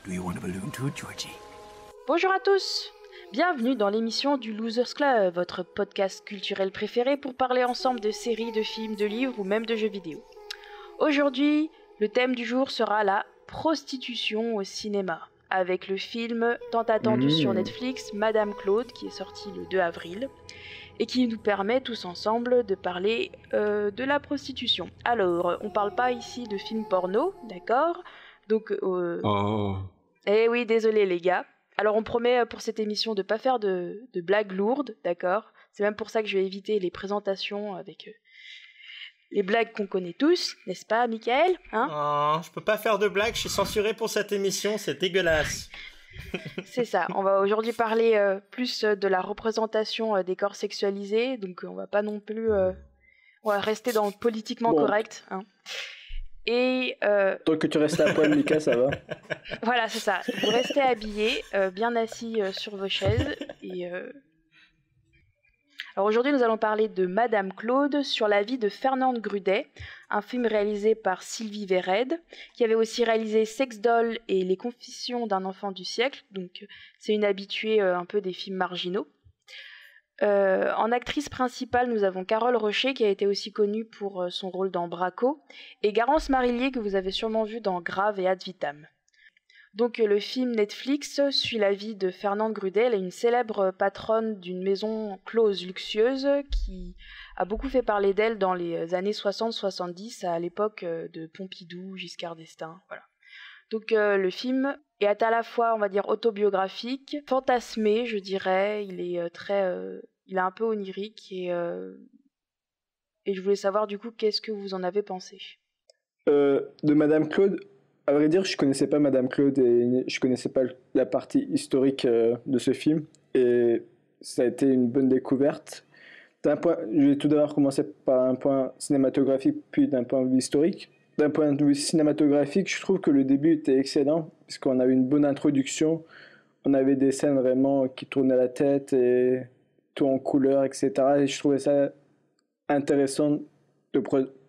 Do you want a balloon too, Georgie? Bonjour à tous, bienvenue dans l'émission du Losers Club, votre podcast culturel préféré pour parler ensemble de séries, de films, de livres ou même de jeux vidéo. Aujourd'hui, le thème du jour sera la prostitution au cinéma, avec le film tant attendu sur Netflix, Madame Claude, qui est sorti le 2 avril, et qui nous permet tous ensemble de parler de la prostitution. Alors, on parle pas ici de films porno, d'accord? Donc, eh oui, désolé les gars. Alors on promet pour cette émission de pas faire de blagues lourdes, d'accord? C'est même pour ça que je vais éviter les présentations avec les blagues qu'on connaît tous, n'est-ce pas, Michael, hein? Oh, je peux pas faire de blagues, je suis censuré pour cette émission, c'est dégueulasse. C'est ça, on va aujourd'hui parler plus de la représentation des corps sexualisés, donc on va pas non plus... on va rester dans le politiquement correct, hein. Et tant que tu restes à poil, Mika, ça va. Voilà, c'est ça. Vous restez habillés, bien assis sur vos chaises. Alors aujourd'hui, nous allons parler de Madame Claude sur la vie de Fernande Grudet, un film réalisé par Sylvie Vered, qui avait aussi réalisé Sex Doll et Les Confessions d'un enfant du siècle. Donc c'est une habituée un peu des films marginaux. En actrice principale, nous avons Carole Rocher, qui a été aussi connue pour son rôle dans Braco, et Garance Marillier, que vous avez sûrement vu dans Grave et Ad Vitam. Donc le film Netflix suit la vie de Fernande Grudet. Elle est une célèbre patronne d'une maison close luxueuse qui a beaucoup fait parler d'elle dans les années 60-70, à l'époque de Pompidou, Giscard d'Estaing, voilà. Donc le film est à la fois, on va dire, autobiographique, fantasmé, je dirais. Il est il est un peu onirique et je voulais savoir du coup qu'est-ce que vous en avez pensé. De Madame Claude, à vrai dire, je connaissais pas Madame Claude et je connaissais pas la partie historique de ce film et ça a été une bonne découverte. Je vais tout d'abord commencer par un point cinématographique puis d'un point de vue historique. D'un point de vue cinématographique, je trouve que le début était excellent, puisqu'on avait une bonne introduction, on avait des scènes vraiment qui tournaient la tête, et tout en couleur, etc. Et je trouvais ça intéressant de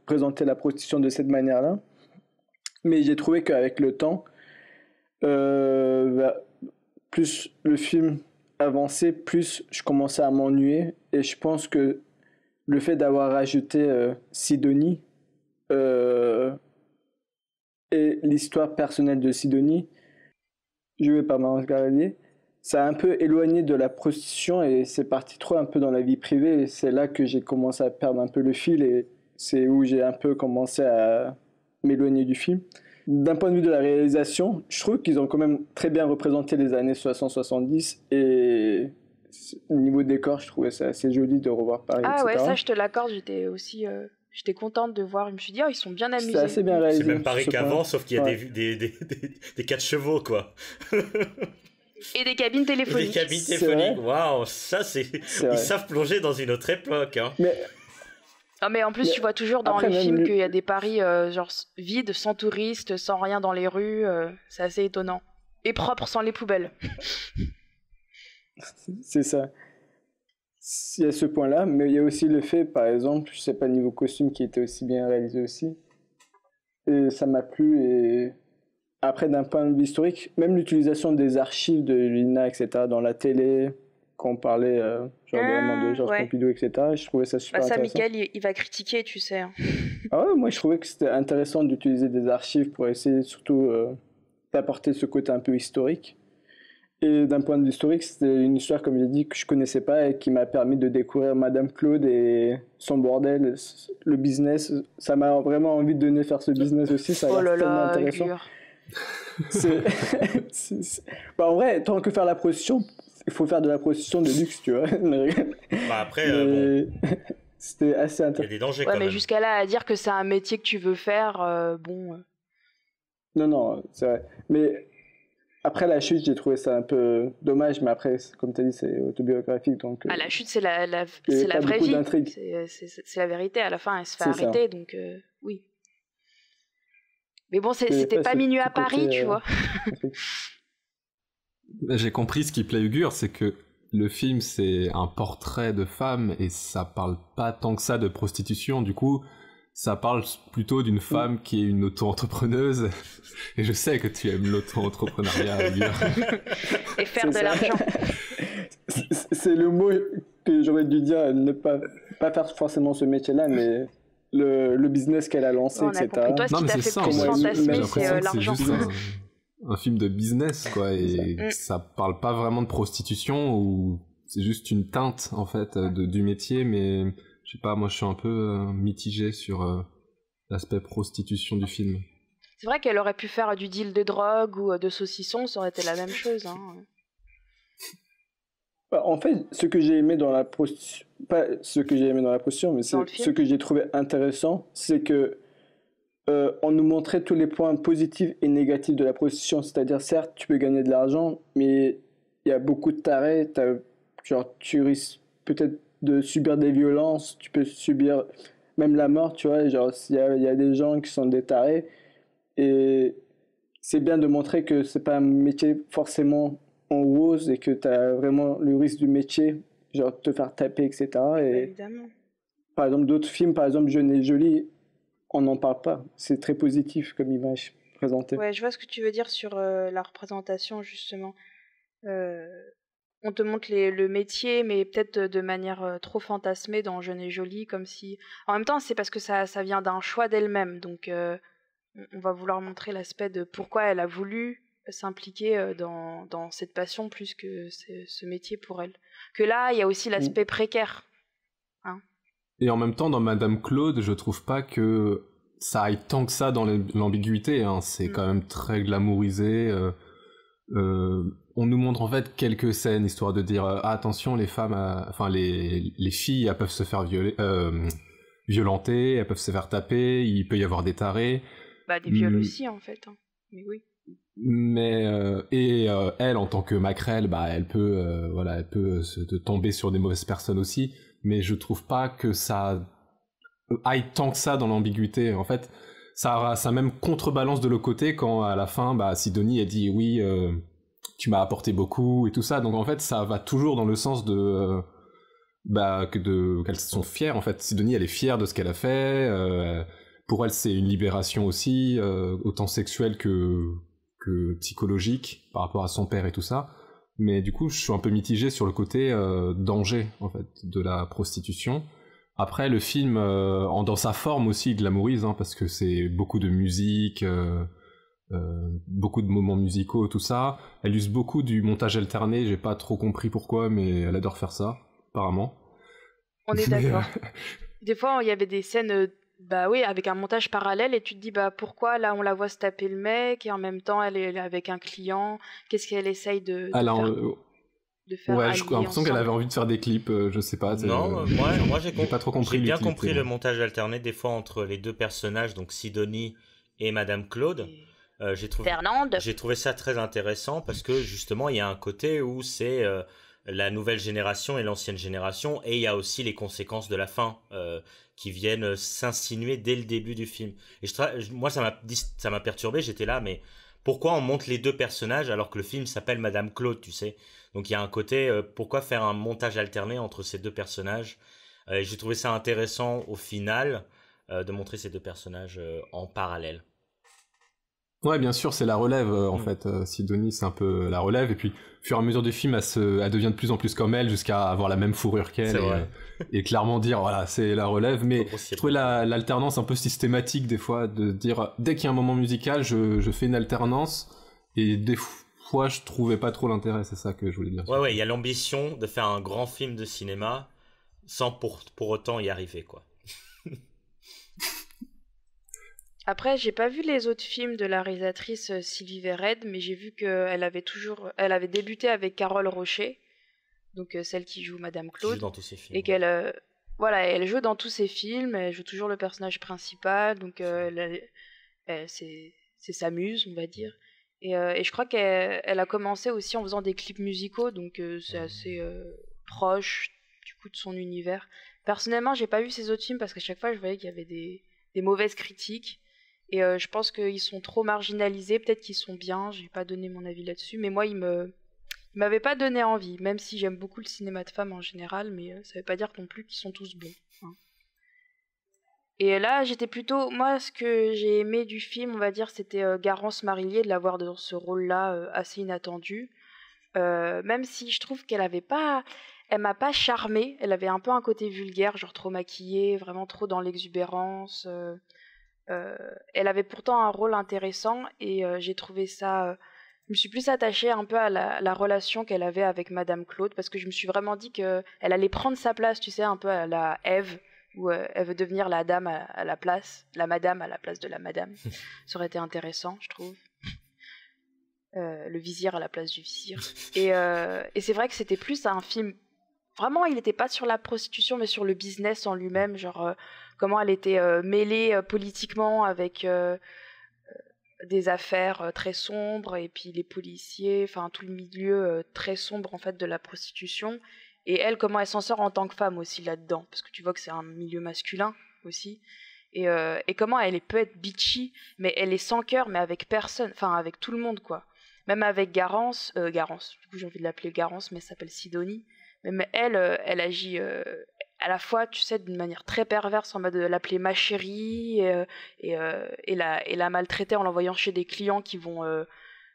présenter la prostitution de cette manière-là. Mais j'ai trouvé qu'avec le temps, plus le film avançait, plus je commençais à m'ennuyer. Et je pense que le fait d'avoir rajouté Sidonie, et l'histoire personnelle de Sidonie, jouée par Marance Garelier, ça a un peu éloigné de la prostitution et c'est parti trop un peu dans la vie privée et c'est là que j'ai commencé à perdre un peu le fil et c'est où j'ai un peu commencé à m'éloigner du film. D'un point de vue de la réalisation, je trouve qu'ils ont quand même très bien représenté les années 60-70 et au niveau décor, je trouvais ça assez joli de revoir Paris, Ah etc. ouais, ça je te l'accorde, j'étais contente de voir, je me suis dit, oh, ils sont bien amusés. C'est assez bien réalisé. C'est même Paris qu'avant, sauf qu'il y a des 4 chevaux, quoi. Et des cabines téléphoniques. Et des cabines téléphoniques, waouh, ça c'est... Ils savent plonger dans une autre époque, hein. Mais en plus, tu vois toujours dans les films qu'il y a des Paris genre vides, sans touristes, sans rien dans les rues, c'est assez étonnant. Et propre, sans les poubelles. C'est ça. Il y a ce point-là, mais il y a aussi le fait, par exemple, je sais pas, niveau costume qui était aussi bien réalisé aussi. Et ça m'a plu. Et après, d'un point de vue historique, même l'utilisation des archives de l'INA, etc., dans la télé, quand on parlait vraiment de Georges Pompidou, etc., je trouvais ça super intéressant. Ça, Mickaël, il va critiquer, tu sais. Hein. Ah ouais, moi je trouvais que c'était intéressant d'utiliser des archives pour essayer surtout d'apporter ce côté un peu historique. Et d'un point de vue historique, c'était une histoire, comme j'ai dit, que je connaissais pas et qui m'a permis de découvrir Madame Claude et son bordel, le business. Ça m'a vraiment envie de donner faire ce business aussi, ça a l'air tellement intéressant. En vrai, tant que faire la prostitution, il faut faire de la prostitution de luxe, tu vois. Après, c'était assez intéressant. Il y a des dangers quand même. Mais jusqu'à là, à dire que c'est un métier que tu veux faire, bon... Non, c'est vrai. Mais... Après la chute, j'ai trouvé ça un peu dommage, mais après, comme tu as dit, c'est autobiographique. Donc, la chute, c'est la vraie vie. C'est la vérité. À la fin, elle se fait arrêter, donc oui. Mais bon, c'était pas minuit à Paris, tu vois. J'ai compris ce qui plaît Ugur, c'est que le film, c'est un portrait de femme et ça parle pas tant que ça de prostitution. Du coup, ça parle plutôt d'une femme qui est une auto-entrepreneuse. Et je sais que tu aimes l'auto-entrepreneuriat, et faire de l'argent. C'est le mot que j'aurais dû dire, ne pas faire forcément ce métier-là, mais le business qu'elle a lancé, etc. Toi, ce qui t'a fait plus fantasmer, c'est l'argent. C'est juste un film de business, quoi, et ça parle pas vraiment de prostitution, ou c'est juste une teinte, en fait, du métier, mais je sais pas, moi je suis un peu mitigé sur l'aspect prostitution du film. C'est vrai qu'elle aurait pu faire du deal de drogue ou de saucisson, ça aurait été la même chose. Hein. En fait, ce que j'ai aimé dans la prostitution, pas ce que j'ai aimé dans la prostitution, mais ce que j'ai trouvé intéressant, c'est que on nous montrait tous les points positifs et négatifs de la prostitution. C'est-à-dire, certes, tu peux gagner de l'argent, mais il y a beaucoup de tarés. Genre, tu risques peut-être de subir des violences, tu peux subir même la mort, tu vois. Genre, il y a des gens qui sont des tarés. Et c'est bien de montrer que c'est pas un métier forcément en rose et que tu as vraiment le risque du métier, genre te faire taper, etc. Et évidemment. Par exemple, d'autres films, par exemple, Jeune et Jolie, on n'en parle pas. C'est très positif comme image présentée. Ouais, je vois ce que tu veux dire sur la représentation, justement. On te montre le métier, mais peut-être de manière trop fantasmée dans Jeune et Jolie, comme si... En même temps, c'est parce que ça vient d'un choix d'elle-même, donc on va vouloir montrer l'aspect de pourquoi elle a voulu s'impliquer dans cette passion plus que ce métier pour elle. Que là, il y a aussi l'aspect précaire. Hein. Et en même temps, dans Madame Claude, je trouve pas que ça aille tant que ça dans l'ambiguïté. Hein. C'est quand même très glamourisé. On nous montre en fait quelques scènes, histoire de dire attention, les femmes, les filles, elles peuvent se faire violenter, elles peuvent se faire taper, il peut y avoir des tarés. Des viols aussi, en fait. Hein. Mais oui. Mais elle, en tant que maquerelle, elle peut tomber sur des mauvaises personnes aussi. Mais je trouve pas que ça aille tant que ça dans l'ambiguïté. En fait, ça même contrebalance de l'autre côté quand à la fin, Sidonie elle dit oui, tu m'as apporté beaucoup et tout ça. Donc en fait, ça va toujours dans le sens de qu'elles sont fières. En fait, Sidonie elle est fière de ce qu'elle a fait. Pour elle, c'est une libération aussi, autant sexuelle que psychologique par rapport à son père et tout ça. Mais du coup, je suis un peu mitigé sur le côté danger, en fait, de la prostitution. Après, le film, dans sa forme aussi, il glamourise, hein, parce que c'est beaucoup de musique, beaucoup de moments musicaux, tout ça. Elle use beaucoup du montage alterné, j'ai pas trop compris pourquoi, mais elle adore faire ça, apparemment. On est d'accord. Des fois, il y avait des scènes... avec un montage parallèle et tu te dis pourquoi là on la voit se taper le mec et en même temps elle est avec un client, qu'est-ce qu'elle essaye de faire ouais, j'ai l'impression qu'elle avait envie de faire des clips, je sais pas. Non, moi j'ai pas trop compris. J'ai bien compris le montage alterné des fois entre les deux personnages, donc Sidonie et Madame Claude. J'ai trouvé ça très intéressant parce que justement il y a un côté où c'est la nouvelle génération et l'ancienne génération, et il y a aussi les conséquences de la fin qui viennent s'insinuer dès le début du film. Et moi ça m'a perturbé, j'étais là, mais pourquoi on monte les deux personnages alors que le film s'appelle Madame Claude, tu sais? Donc il y a un côté, pourquoi faire un montage alterné entre ces deux personnages? Et j'ai trouvé ça intéressant au final de montrer ces deux personnages en parallèle. Ouais, bien sûr, c'est la relève, en fait. Sidonie, c'est un peu la relève. Et puis, au fur et à mesure du film, elle devient de plus en plus comme elle, jusqu'à avoir la même fourrure qu'elle. Et clairement dire, voilà, c'est la relève. Mais je trouvais l'alternance un peu systématique, des fois, de dire, dès qu'il y a un moment musical, je fais une alternance. Et des fois, je trouvais pas trop l'intérêt, c'est ça que je voulais dire. Ouais, il y a l'ambition de faire un grand film de cinéma, sans pour autant y arriver, quoi. Après, j'ai pas vu les autres films de la réalisatrice Sylvie Verred, mais j'ai vu qu'elle avait débuté avec Carole Rocher, donc celle qui joue Madame Claude, qui joue dans tous ses films, et qu'elle, elle joue dans tous ses films, elle joue toujours le personnage principal, donc c'est sa muse, on va dire. Et je crois qu'elle a commencé aussi en faisant des clips musicaux, donc c'est assez proche du coup de son univers. Personnellement, j'ai pas vu ses autres films parce qu'à chaque fois, je voyais qu'il y avait des mauvaises critiques. Et je pense qu'ils sont trop marginalisés, peut-être qu'ils sont bien, j'ai pas donné mon avis là-dessus, mais moi ils m'avaient pas donné envie, même si j'aime beaucoup le cinéma de femmes en général, mais ça veut pas dire non plus qu'ils sont tous bons. Hein. Et là, j'étais plutôt... Moi, ce que j'ai aimé du film, on va dire, c'était Garance Marillier, de la voir dans ce rôle-là assez inattendu. Même si je trouve qu'elle avait pas... Elle m'a pas charmée. Elle avait un peu un côté vulgaire, genre trop maquillée, vraiment trop dans l'exubérance. Elle avait pourtant un rôle intéressant et j'ai trouvé ça... je me suis plus attachée un peu à la relation qu'elle avait avec Madame Claude, parce que je me suis vraiment dit qu'elle allait prendre sa place, tu sais, un peu à la Ève, où elle veut devenir la dame à la place, la madame à la place de la madame. Ça aurait été intéressant, je trouve. Le vizir à la place du vizir. Et c'est vrai que c'était plus un film... Vraiment, il n'était pas sur la prostitution, mais sur le business en lui-même, genre comment elle était mêlée politiquement avec des affaires très sombres, et puis les policiers, enfin tout le milieu très sombre en fait de la prostitution. Et elle, comment elle s'en sort en tant que femme aussi là-dedans, parce que tu vois que c'est un milieu masculin aussi. Et comment elle peut être bitchy, mais elle est sans cœur, mais avec personne, enfin avec tout le monde quoi. Même avec Garance, du coup j'ai envie de l'appeler Garance, mais elle s'appelle Sidonie. Même elle, elle agit à la fois, tu sais, d'une manière très perverse, en mode de l'appeler ma chérie, et la maltraiter en l'envoyant chez des clients qui vont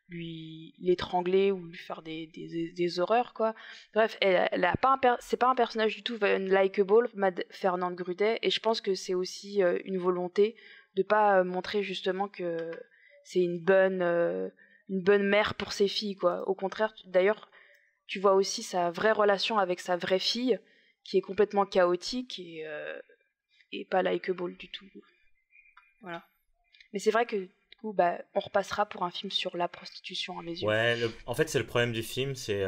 lui l'étrangler ou lui faire des horreurs, quoi. Bref, c'est pas un personnage du tout likable, Fernande Grudet, et je pense que c'est aussi une volonté de pas montrer justement que c'est une bonne mère pour ses filles, quoi. Au contraire, d'ailleurs, tu vois aussi sa vraie relation avec sa vraie fille, qui est complètement chaotique et pas likeable du tout. Voilà. Mais c'est vrai que du coup, on repassera pour un film sur la prostitution à mes yeux. Ouais, en fait, c'est le problème du film, c'est...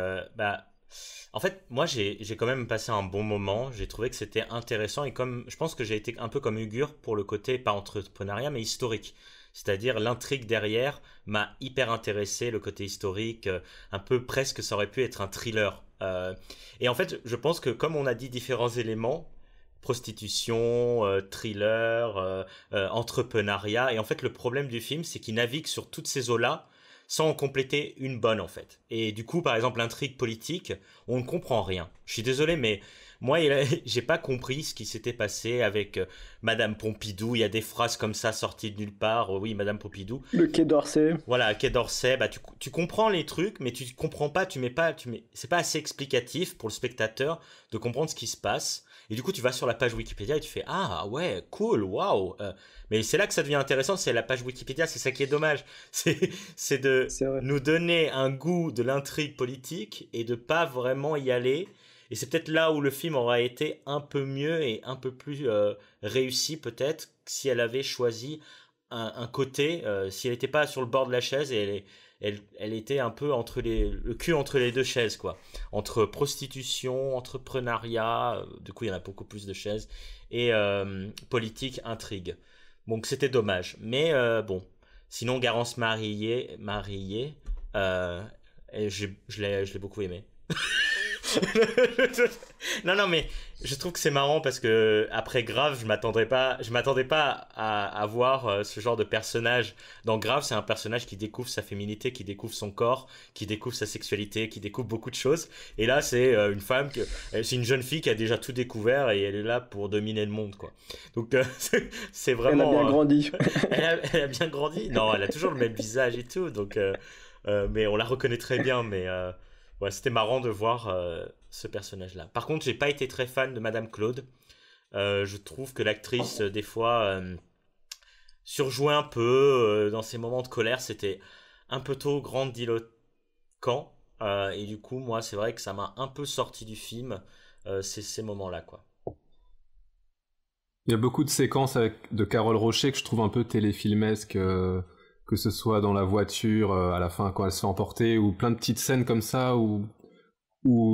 en fait, moi, j'ai quand même passé un bon moment. J'ai trouvé que c'était intéressant et comme je pense que j'ai été un peu comme Ugur pour le côté, pas entrepreneuriat, mais historique. C'est-à-dire l'intrigue derrière m'a hyper intéressé, le côté historique, un peu presque ça aurait pu être un thriller. Et en fait, je pense que comme on a dit différents éléments, prostitution, thriller, entrepreneuriat, et en fait le problème du film c'est qu'il navigue sur toutes ces eaux-là sans en compléter une bonne en fait. Et du coup par exemple l'intrigue politique, on ne comprend rien. Je suis désolé mais moi, j'ai pas compris ce qui s'était passé avec Madame Pompidou. Il y a des phrases comme ça sorties de nulle part. Oui, Madame Pompidou. Le Quai d'Orsay. Voilà, Quai d'Orsay. Tu comprends les trucs, mais tu comprends pas. C'est pas assez explicatif pour le spectateur de comprendre ce qui se passe. Et du coup, tu vas sur la page Wikipédia et tu fais ah ouais, cool, waouh. Mais c'est là que ça devient intéressant. C'est la page Wikipédia. C'est ça qui est dommage. C'est de nous donner un goût de l'intrigue politique et de pas vraiment y aller. Et c'est peut-être là où le film aurait été un peu mieux et un peu plus réussi peut-être si elle avait choisi un côté, si elle n'était pas sur le bord de la chaise et elle était un peu le cul entre les deux chaises quoi, entre prostitution, entrepreneuriat, du coup il y en a beaucoup plus de chaises, et politique, intrigue. Donc c'était dommage, mais bon, sinon Garance Marillier, je l'ai beaucoup aimé. non mais je trouve que c'est marrant parce que après Grave je m'attendais pas à voir ce genre de personnage. Dans Grave c'est un personnage qui découvre sa féminité, qui découvre son corps, qui découvre sa sexualité, qui découvre beaucoup de choses, et là c'est une femme c'est une jeune fille qui a déjà tout découvert et elle est là pour dominer le monde quoi. Donc c'est vraiment elle a bien grandi. elle a bien grandi. Non, elle a toujours le même visage et tout, donc mais on la reconnaît très bien, mais ouais, c'était marrant de voir ce personnage-là. Par contre, j'ai pas été très fan de Madame Claude. Je trouve que l'actrice, des fois, surjouait un peu dans ses moments de colère. C'était un peu trop grandiloquent. Et du coup, moi, c'est vrai que ça m'a un peu sorti du film, ces moments-là, quoi. Il y a beaucoup de séquences de Carole Rocher que je trouve un peu téléfilmesques, que ce soit dans la voiture à la fin quand elle se fait emporter, ou plein de petites scènes comme ça où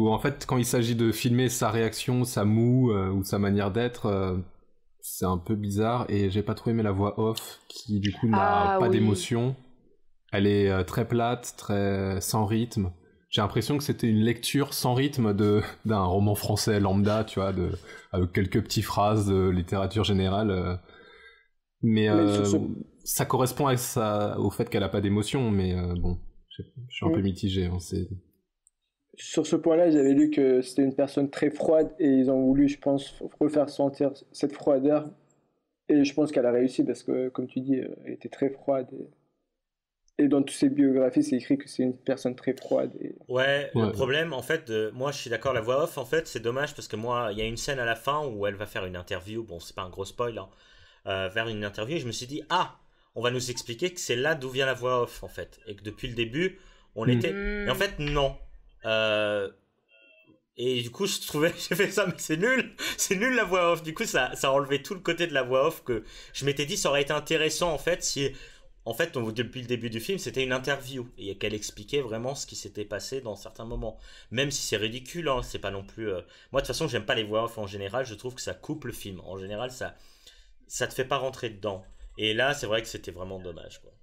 en fait quand il s'agit de filmer sa réaction, sa moue ou sa manière d'être, c'est un peu bizarre, et j'ai pas trop aimé la voix off qui du coup n'a pas d'émotion. Elle est très plate, très sans rythme. J'ai l'impression que c'était une lecture sans rythme d'un roman français lambda, tu vois, avec quelques petites phrases de littérature générale. Mais ça correspond au fait qu'elle a pas d'émotion, mais bon, je suis un peu mitigé. Hein, Sur ce point-là, j'avais lu que c'était une personne très froide et ils ont voulu, je pense, refaire sentir cette froideur Et je pense qu'elle a réussi parce que, comme tu dis, elle était très froide. Et dans toutes ses biographies, c'est écrit que c'est une personne très froide. Ouais, le problème, en fait, moi je suis d'accord, la voix off, en fait, c'est dommage parce que moi, il y a une scène à la fin où elle va faire une interview, bon, c'est pas un gros spoil, hein, vers une interview, et je me suis dit, on va nous expliquer que c'est là d'où vient la voix off, en fait. Et que depuis le début, on était. Et en fait, non. Et du coup, j'ai fait ça, mais c'est nul la voix off. Du coup, ça a enlevé tout le côté de la voix off que je m'étais dit, ça aurait été intéressant, en fait, si. En fait, depuis le début du film, c'était une interview et qu'elle expliquait vraiment ce qui s'était passé dans certains moments. Même si c'est ridicule, hein, c'est pas non plus. Moi, de toute façon, j'aime pas les voix off en général. Je trouve que ça coupe le film. En général, ça te fait pas rentrer dedans. Et là, c'est vrai que c'était vraiment dommage, quoi.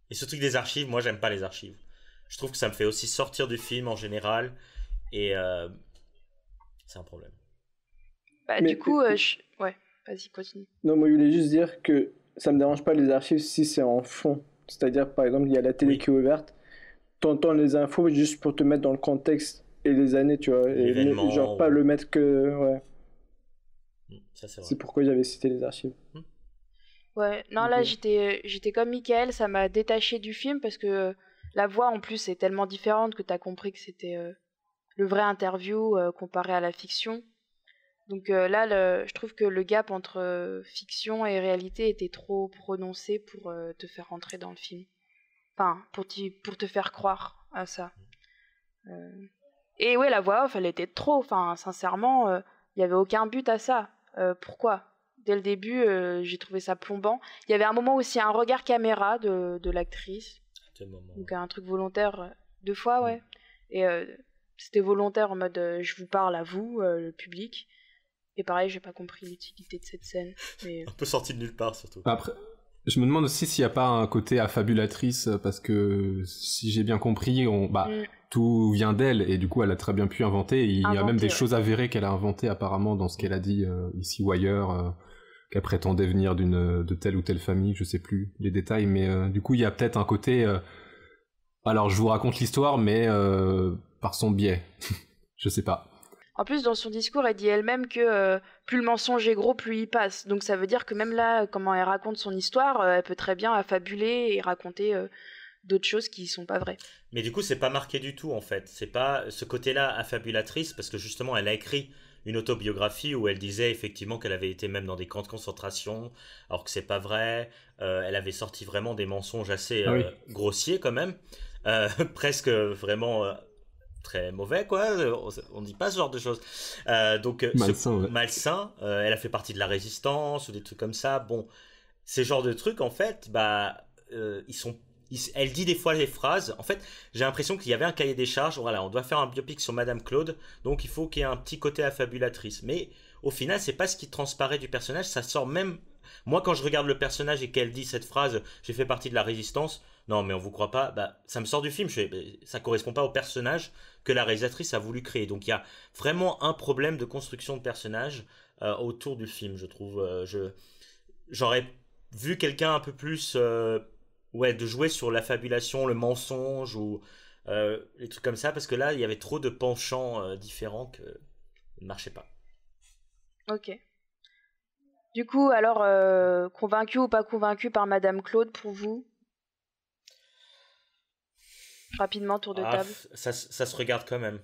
Et ce truc des archives, moi, j'aime pas les archives. Je trouve que ça me fait aussi sortir du film en général. Et c'est un problème. Bah, du coup, ouais, vas-y, continue. Non, moi, je voulais juste dire que ça me dérange pas les archives si c'est en fond. C'est-à-dire, par exemple, il y a la télé qui est ouverte, t'entends les infos juste pour te mettre dans le contexte et les années, tu vois. Et genre pas le mettre que... Ouais. Ça, c'est vrai. C'est pourquoi j'avais cité les archives. Ouais, non, là, j'étais comme Mickaël, ça m'a détaché du film parce que la voix, en plus, est tellement différente que t'as compris que c'était le vrai interview comparé à la fiction. Donc là, je trouve que le gap entre fiction et réalité était trop prononcé pour te faire rentrer dans le film. Enfin, pour te faire croire à ça. Et ouais, la voix off, elle était trop. Enfin, sincèrement, il n'y avait aucun but à ça. Pourquoi ? Dès le début, j'ai trouvé ça plombant. Il y avait un moment aussi un regard caméra de l'actrice. Donc un truc volontaire 2 fois, ouais. Et c'était volontaire en mode je vous parle à vous, le public. Et pareil, j'ai pas compris l'utilité de cette scène. Mais... Un peu sorti de nulle part, surtout. Après, je me demande aussi s'il n'y a pas un côté affabulatrice, parce que si j'ai bien compris, tout vient d'elle, et du coup, elle a très bien pu inventer. Il y a même des choses avérées qu'elle a inventées, apparemment, dans ce qu'elle a dit ici ou ailleurs, qu'elle prétendait venir de telle ou telle famille, je sais plus les détails, mais du coup, il y a peut-être un côté... alors, je vous raconte l'histoire, mais par son biais. Je sais pas. En plus, dans son discours, elle dit elle-même que plus le mensonge est gros, plus il passe. Donc ça veut dire que même là, comment elle raconte son histoire, elle peut très bien affabuler et raconter d'autres choses qui sont pas vraies. Mais du coup, c'est pas marqué du tout, en fait. C'est pas ce côté-là affabulatrice, parce que justement, elle a écrit une autobiographie où elle disait effectivement qu'elle avait été même dans des camps de concentration, alors que c'est pas vrai. Elle avait sorti vraiment des mensonges assez grossiers quand même, presque vraiment... très mauvais, quoi. On dit pas ce genre de choses. Donc malsain, elle a fait partie de la résistance ou des trucs comme ça. Bon, ces genres de trucs, en fait, elle dit des fois les phrases. En fait, j'ai l'impression qu'il y avait un cahier des charges. Voilà, on doit faire un biopic sur Madame Claude, donc il faut qu'il y ait un petit côté affabulatrice. Mais au final, c'est pas ce qui transparaît du personnage. Ça sort même. Moi, quand je regarde le personnage et qu'elle dit cette phrase, j'ai fait partie de la résistance. Non, mais on vous croit pas. Ça me sort du film. Ça correspond pas au personnage que la réalisatrice a voulu créer. Donc il y a vraiment un problème de construction de personnage autour du film, je trouve. J'aurais vu quelqu'un un peu plus, de jouer sur l'affabulation, le mensonge ou les trucs comme ça, parce que là il y avait trop de penchants différents que ne marchaient pas. Ok. Du coup, alors convaincu ou pas convaincu par Madame Claude pour vous ? Rapidement, tour de table. Ça se regarde quand même.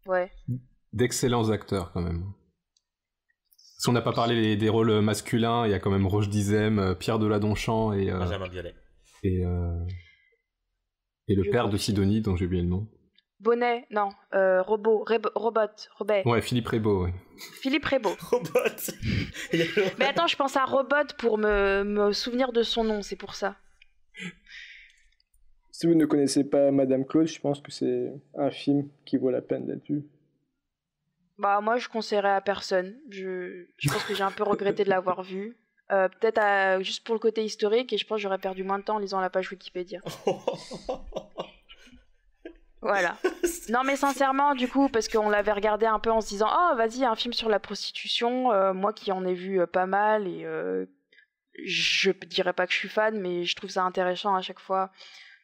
Ouais. D'excellents acteurs quand même. Si on n'a pas parlé des rôles masculins, il y a quand même Roche Dizem, Pierre Deladonchamp et Benjamin Biolay. Et le père de Sidonie, dont j'ai oublié le nom. Bonnet, non, Robot. Ouais, Philippe Rebaud, ouais. Philippe Rebaud. Robot. Mais attends, je pense à Robot pour me souvenir de son nom, c'est pour ça. Si vous ne connaissez pas Madame Claude, je pense que c'est un film qui vaut la peine d'être vu. Bah moi je conseillerais à personne. Je pense que j'ai un peu regretté de l'avoir vu. Peut-être juste pour le côté historique, et je pense que j'aurais perdu moins de temps en lisant la page Wikipédia. Voilà. Non mais sincèrement du coup, parce qu'on l'avait regardé un peu en se disant « Oh vas-y, un film sur la prostitution », moi qui en ai vu pas mal, et je dirais pas que je suis fan, mais je trouve ça intéressant à chaque fois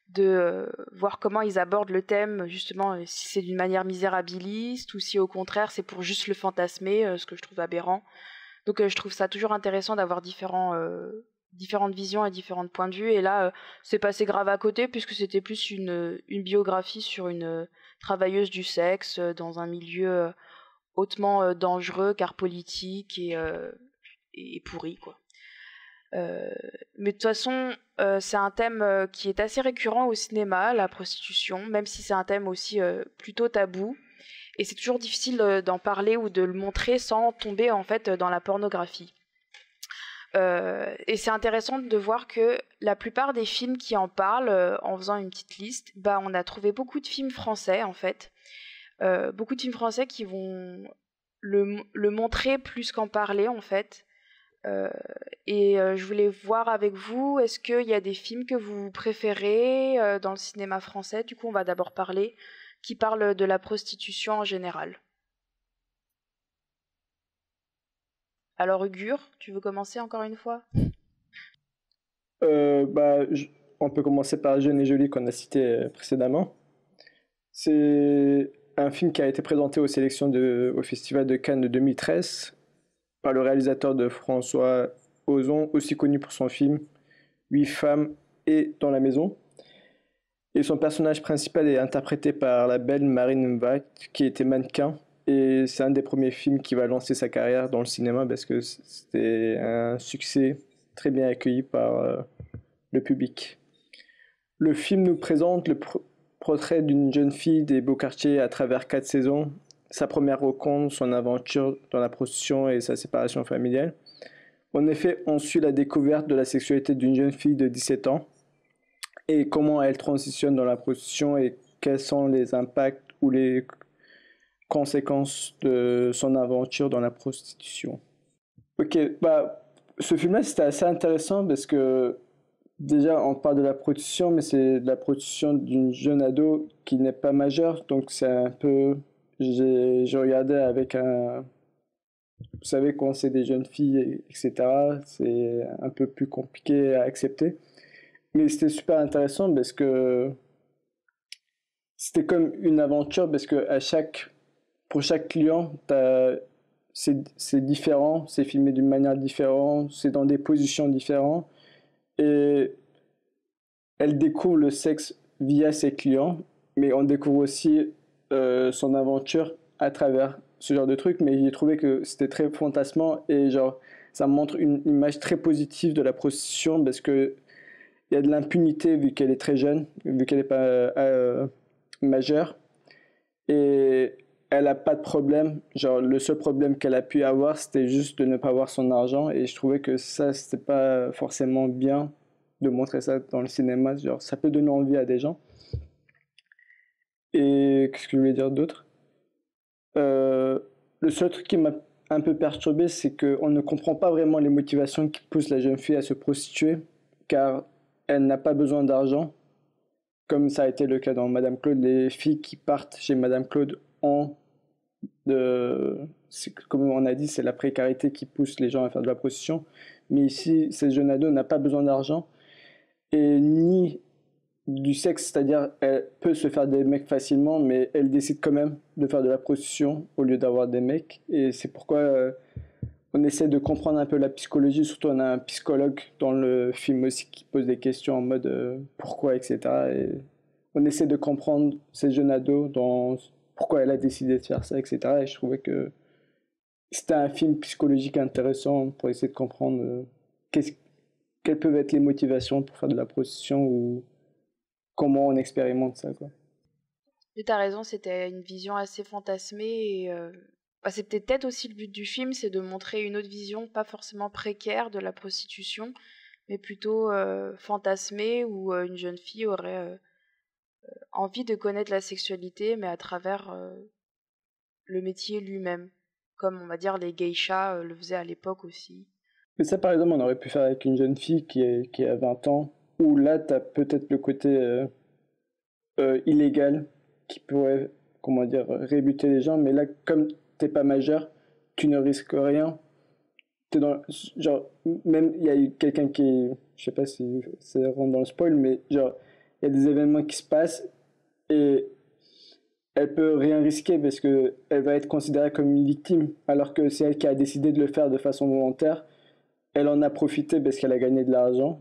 de voir comment ils abordent le thème, justement, si c'est d'une manière misérabiliste ou si au contraire c'est pour juste le fantasmer, ce que je trouve aberrant. Donc je trouve ça toujours intéressant d'avoir différentes visions et différents points de vue. Et là, c'est passé grave à côté puisque c'était plus une biographie sur une travailleuse du sexe dans un milieu hautement dangereux car politique et pourri, quoi. Mais de toute façon, c'est un thème qui est assez récurrent au cinéma, la prostitution, même si c'est un thème aussi plutôt tabou. Et c'est toujours difficile d'en parler ou de le montrer sans tomber en fait dans la pornographie. Et c'est intéressant de voir que la plupart des films qui en parlent, en faisant une petite liste, on a trouvé beaucoup de films français en fait. Beaucoup de films français qui vont le montrer plus qu'en parler en fait. Je voulais voir avec vous, est-ce qu'il y a des films que vous préférez dans le cinéma français? Du coup, on va d'abord parler, qui parlent de la prostitution en général. Alors Ugur, tu veux commencer encore une fois? On peut commencer par Jeune et Jolie qu'on a cité précédemment. C'est un film qui a été présenté aux sélections au Festival de Cannes de 2013 par le réalisateur de François Ozon, aussi connu pour son film 8 femmes et Dans la maison. Et son personnage principal est interprété par la belle Marine Mvak, qui était mannequin. Et c'est un des premiers films qui va lancer sa carrière dans le cinéma parce que c'était un succès très bien accueilli par le public. Le film nous présente le portrait d'une jeune fille des beaux quartiers à travers 4 saisons, sa première rencontre, son aventure dans la prostitution et sa séparation familiale. En effet, on suit la découverte de la sexualité d'une jeune fille de 17 ans et comment elle transitionne dans la prostitution et quels sont les impacts ou les conséquences de son aventure dans la prostitution. Ok, ce film-là, c'était assez intéressant parce que déjà, on parle de la prostitution, mais c'est de la prostitution d'une jeune ado qui n'est pas majeure, donc c'est un peu... J'ai regardé avec un... Vous savez, quand c'est des jeunes filles, etc., c'est un peu plus compliqué à accepter. Mais c'était super intéressant parce que c'était comme une aventure, parce que pour chaque client, c'est différent, c'est filmé d'une manière différente, c'est dans des positions différentes. Et elle découvre le sexe via ses clients, mais on découvre aussi son aventure à travers ce genre de trucs. Mais j'ai trouvé que c'était très fantasmant et genre ça montre une image très positive de la prostitution parce que il y a de l'impunité vu qu'elle est très jeune, vu qu'elle n'est pas majeure, et elle n'a pas de problème. Genre le seul problème qu'elle a pu avoir, c'était juste de ne pas avoir son argent, et je trouvais que ça, c'était pas forcément bien de montrer ça dans le cinéma. Genre ça peut donner envie à des gens. Et qu'est-ce que je voulais dire d'autre? Le seul truc qui m'a un peu perturbé, c'est qu'on ne comprend pas vraiment les motivations qui poussent la jeune fille à se prostituer, car elle n'a pas besoin d'argent, comme ça a été le cas dans Madame Claude. Les filles qui partent chez Madame Claude comme on a dit, c'est la précarité qui pousse les gens à faire de la prostitution. Mais ici, cette jeune ado n'a pas besoin d'argent et ni du sexe, c'est-à-dire elle peut se faire des mecs facilement, mais elle décide quand même de faire de la prostitution au lieu d'avoir des mecs. Et c'est pourquoi on essaie de comprendre un peu la psychologie. Surtout, on a un psychologue dans le film aussi qui pose des questions en mode pourquoi, etc. Et on essaie de comprendre ces jeunes ados dans pourquoi elle a décidé de faire ça, etc. Et je trouvais que c'était un film psychologique intéressant pour essayer de comprendre quelles peuvent être les motivations pour faire de la prostitution ou comment on expérimente ça, quoi. Tu as raison, c'était une vision assez fantasmée et c'était peut-être aussi le but du film, c'est de montrer une autre vision, pas forcément précaire de la prostitution, mais plutôt fantasmée, où une jeune fille aurait envie de connaître la sexualité, mais à travers le métier lui-même, comme on va dire les geishas le faisaient à l'époque aussi. Mais ça, par exemple, on aurait pu faire avec une jeune fille qui a 20 ans, où là, tu as peut-être le côté illégal qui pourrait, comment dire, rébuter les gens, mais là, comme t'es pas majeur, tu ne risques rien. T'es dans, genre, même, il y a eu quelqu'un qui, je sais pas si ça rentre dans le spoil, mais genre, il y a des événements qui se passent et elle peut rien risquer parce que elle va être considérée comme une victime, alors que c'est elle qui a décidé de le faire de façon volontaire. Elle en a profité parce qu'elle a gagné de l'argent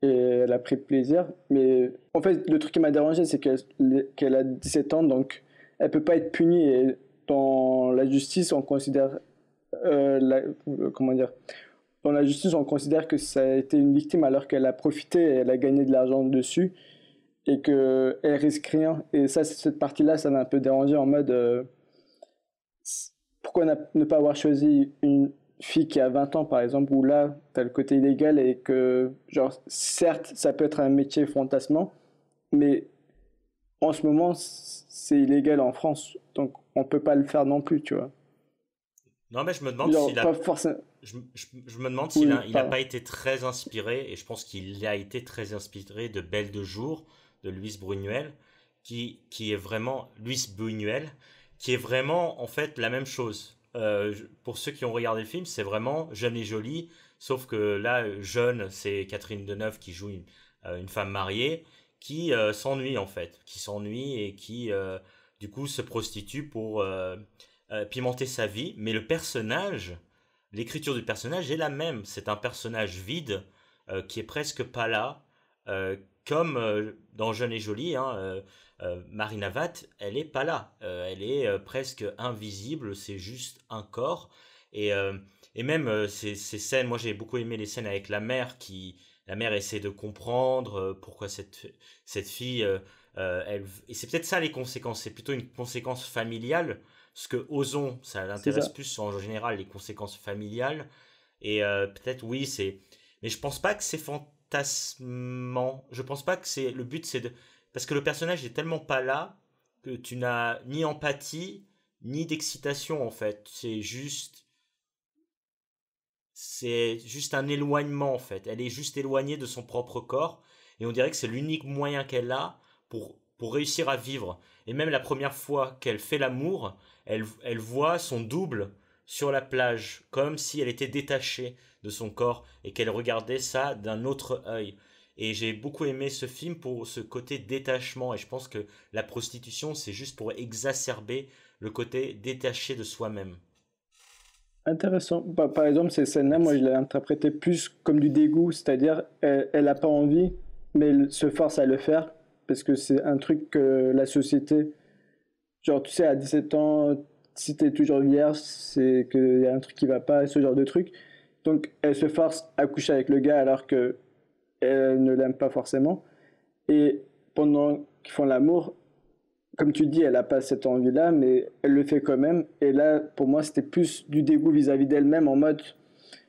et elle a pris plaisir. Mais en fait, le truc qui m'a dérangé, c'est qu'elle a 17 ans, donc elle peut pas être punie. Et dans la justice, on considère comment dire, dans la justice, on considère que ça a été une victime alors qu'elle a profité et elle a gagné de l'argent dessus et qu'elle risque rien. Et ça, cette partie-là, ça m'a un peu dérangé en mode pourquoi ne pas avoir choisi une fille qui a 20 ans, par exemple, où là, tu as le côté illégal et que, genre, certes, ça peut être un métier fantasmant, mais en ce moment, c'est illégal en France, donc on peut pas le faire non plus, tu vois. Non, mais je me demande s'il a... Je me demande s'il n'a pas été très inspiré, et je pense qu'il a été très inspiré de Belle de jour, de Louis Buñuel, qui est vraiment... Louis Buñuel, qui est vraiment, en fait, la même chose. Pour ceux qui ont regardé le film, c'est vraiment Jeune et Jolie, sauf que là, Jeune, c'est Catherine Deneuve qui joue une femme mariée, qui s'ennuie, en fait. Qui s'ennuie et qui, du coup, se prostitue pour... pimenter sa vie, mais le personnage, l'écriture du personnage est la même. C'est un personnage vide qui est presque pas là, comme dans Jeune et Jolie. Marina Vatt, elle est pas là. Elle est presque invisible. C'est juste un corps. Et même ces scènes, moi j'ai beaucoup aimé les scènes avec la mère la mère essaie de comprendre pourquoi cette fille. Et c'est peut-être ça les conséquences. C'est plutôt une conséquence familiale. Parce que Ozon, ça l'intéresse plus en général les conséquences familiales. Et peut-être oui, c'est... Mais je pense pas que c'est fantasmant. Je pense pas que c'est... Le but c'est de... Parce que le personnage est tellement pas là que tu n'as ni empathie, ni d'excitation en fait. C'est juste un éloignement en fait. Elle est juste éloignée de son propre corps. Et on dirait que c'est l'unique moyen qu'elle a pour réussir à vivre. Et même la première fois qu'elle fait l'amour... Elle voit son double sur la plage, comme si elle était détachée de son corps et qu'elle regardait ça d'un autre œil. Et j'ai beaucoup aimé ce film pour ce côté détachement. Et je pense que la prostitution, c'est juste pour exacerber le côté détaché de soi-même. Intéressant. Par exemple, ces scènes-là, moi, je l'ai interprété plus comme du dégoût, c'est-à-dire elle n'a pas envie, mais elle se force à le faire, parce que c'est un truc que la société... Genre, tu sais, à 17 ans, si t'es toujours vierge, c'est qu'il y a un truc qui va pas, ce genre de truc. Donc, elle se force à coucher avec le gars alors qu'elle ne l'aime pas forcément. Et pendant qu'ils font l'amour, comme tu dis, elle n'a pas cette envie-là, mais elle le fait quand même. Et là, pour moi, c'était plus du dégoût vis-à-vis d'elle-même, en mode,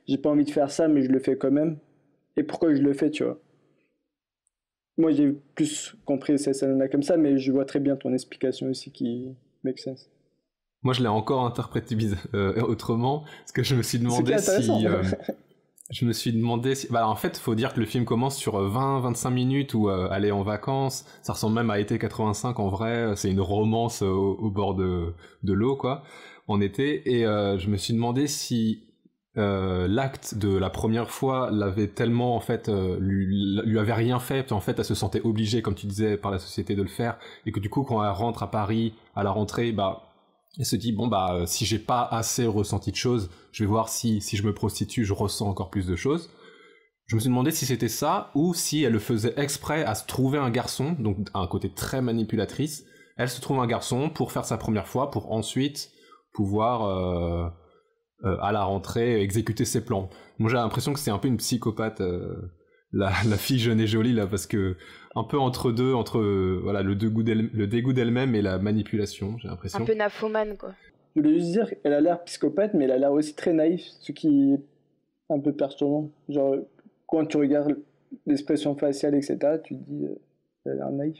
j'ai pas envie de faire ça, mais je le fais quand même. Et pourquoi je le fais, tu vois? Moi, j'ai plus compris ces scènes-là comme ça, mais je vois très bien ton explication aussi qui make sense. Moi, je l'ai encore interprété autrement, parce que je me suis demandé si... Bah, en fait, il faut dire que le film commence sur 20-25 minutes où elle est en vacances. Ça ressemble même à été 85 en vrai. C'est une romance au bord de l'eau, quoi, en été. Et je me suis demandé si... l'acte de la première fois l'avait tellement en fait lui avait rien fait, puis en fait elle se sentait obligée, comme tu disais, par la société de le faire, et que du coup quand elle rentre à Paris à la rentrée, bah elle se dit bon bah si j'ai pas assez ressenti de choses, je vais voir si je me prostitue je ressens encore plus de choses. Je me suis demandé si c'était ça ou si elle le faisait exprès à se trouver un garçon, donc un côté très manipulatrice. Elle se trouve un garçon pour faire sa première fois, pour ensuite pouvoir à la rentrée exécuter ses plans. Moi j'ai l'impression que c'est un peu une psychopathe, la fille Jeune et Jolie là, parce que un peu entre voilà, le dégoût d'elle-même et la manipulation, j'ai l'impression. Un peu nymphomane quoi. Je voulais juste dire qu'elle a l'air psychopathe, mais elle a l'air aussi très naïf, ce qui est un peu perturbant. Genre quand tu regardes l'expression faciale, etc., tu te dis elle a l'air naïf.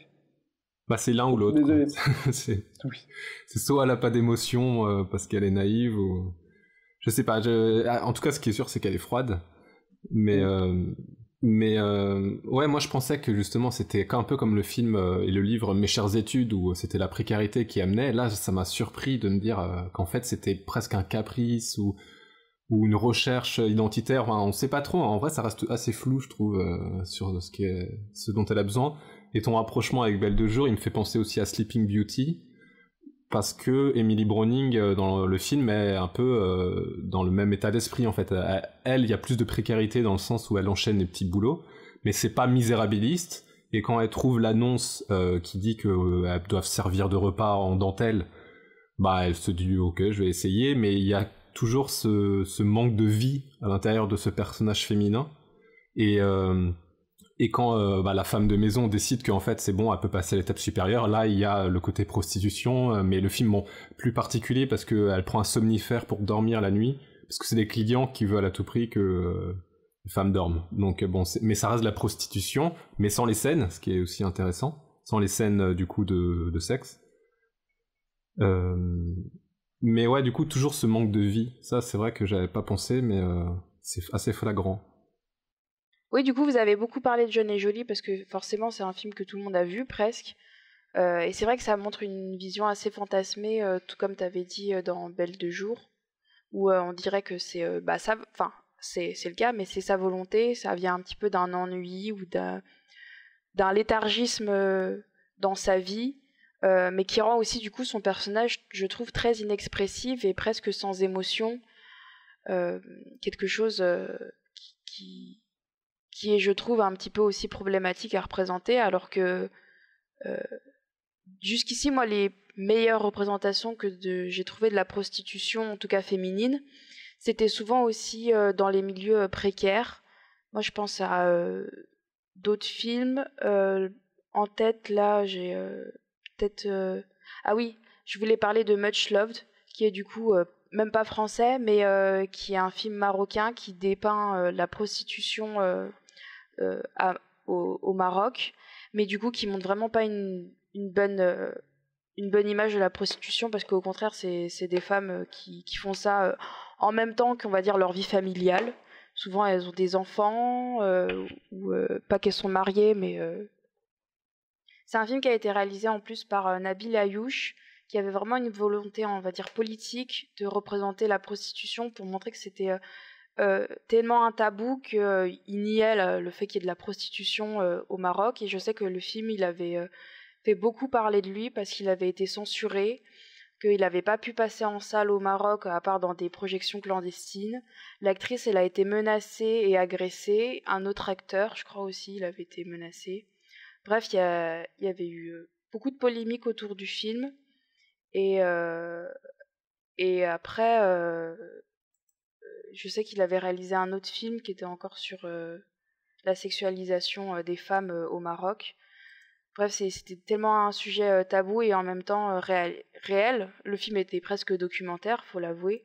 Bah c'est l'un ou l'autre. Désolé. c'est soit elle a pas d'émotion parce qu'elle est naïve, ou... Je sais pas, en tout cas ce qui est sûr c'est qu'elle est froide, mais ouais, moi je pensais que justement c'était un peu comme le film et le livre Mes chères études, où c'était la précarité qui amenait. Là ça m'a surpris de me dire qu'en fait c'était presque un caprice ou une recherche identitaire. Enfin, on sait pas trop, en vrai ça reste assez flou je trouve sur ce dont elle a besoin. Et ton rapprochement avec Belle de jour, il me fait penser aussi à Sleeping Beauty, parce que Emily Browning dans le film est un peu dans le même état d'esprit en fait. Elle, il y a plus de précarité dans le sens où elle enchaîne les petits boulots, mais c'est pas misérabiliste. Et quand elle trouve l'annonce qui dit qu'elles doivent servir de repas en dentelle, bah elle se dit ok, je vais essayer, mais il y a toujours ce manque de vie à l'intérieur de ce personnage féminin. Et quand la femme de maison décide qu'en fait c'est bon, elle peut passer à l'étape supérieure, là il y a le côté prostitution, mais le film plus particulier parce qu'elle prend un somnifère pour dormir la nuit, parce que c'est des clients qui veulent à tout prix que les femmes dorment. Donc bon, mais ça reste de la prostitution, mais sans les scènes, ce qui est aussi intéressant, sans les scènes du coup de sexe. Mais ouais, du coup toujours ce manque de vie, ça c'est vrai que j'avais pas pensé, mais c'est assez flagrant. Oui, du coup, vous avez beaucoup parlé de Jeune et Jolie parce que forcément, c'est un film que tout le monde a vu presque. Et c'est vrai que ça montre une vision assez fantasmée, tout comme tu avais dit dans Belle de jour, où on dirait que c'est ça, enfin, c'est le cas, mais c'est sa volonté, ça vient un petit peu d'un ennui ou d'un léthargisme dans sa vie, mais qui rend aussi du coup son personnage, je trouve, très inexpressif et presque sans émotion, quelque chose qui est, je trouve, un petit peu aussi problématique à représenter, alors que jusqu'ici, moi, les meilleures représentations que j'ai trouvées de la prostitution, en tout cas féminine, c'était souvent aussi dans les milieux précaires. Moi, je pense à d'autres films. En tête, là, j'ai peut-être... Ah oui, je voulais parler de Much Loved, qui est du coup... même pas français, mais qui est un film marocain qui dépeint la prostitution au Maroc, mais du coup qui montre vraiment pas une bonne image de la prostitution, parce qu'au contraire c'est des femmes qui font ça en même temps qu'on va dire leur vie familiale. Souvent elles ont des enfants ou pas qu'elles sont mariées, mais c'est un film qui a été réalisé en plus par Nabil Ayouch, qui avait vraiment une volonté, on va dire, politique de représenter la prostitution pour montrer que c'était tellement un tabou qu'il niait le fait qu'il y ait de la prostitution au Maroc. Et je sais que le film, il avait fait beaucoup parler de lui parce qu'il avait été censuré, qu'il n'avait pas pu passer en salle au Maroc à part dans des projections clandestines. L'actrice, elle a été menacée et agressée. Un autre acteur, je crois aussi, il avait été menacé. Bref, il y avait eu beaucoup de polémiques autour du film. Et après, je sais qu'il avait réalisé un autre film qui était encore sur la sexualisation des femmes au Maroc. Bref, c'était tellement un sujet tabou et en même temps réel. Le film était presque documentaire, faut l'avouer.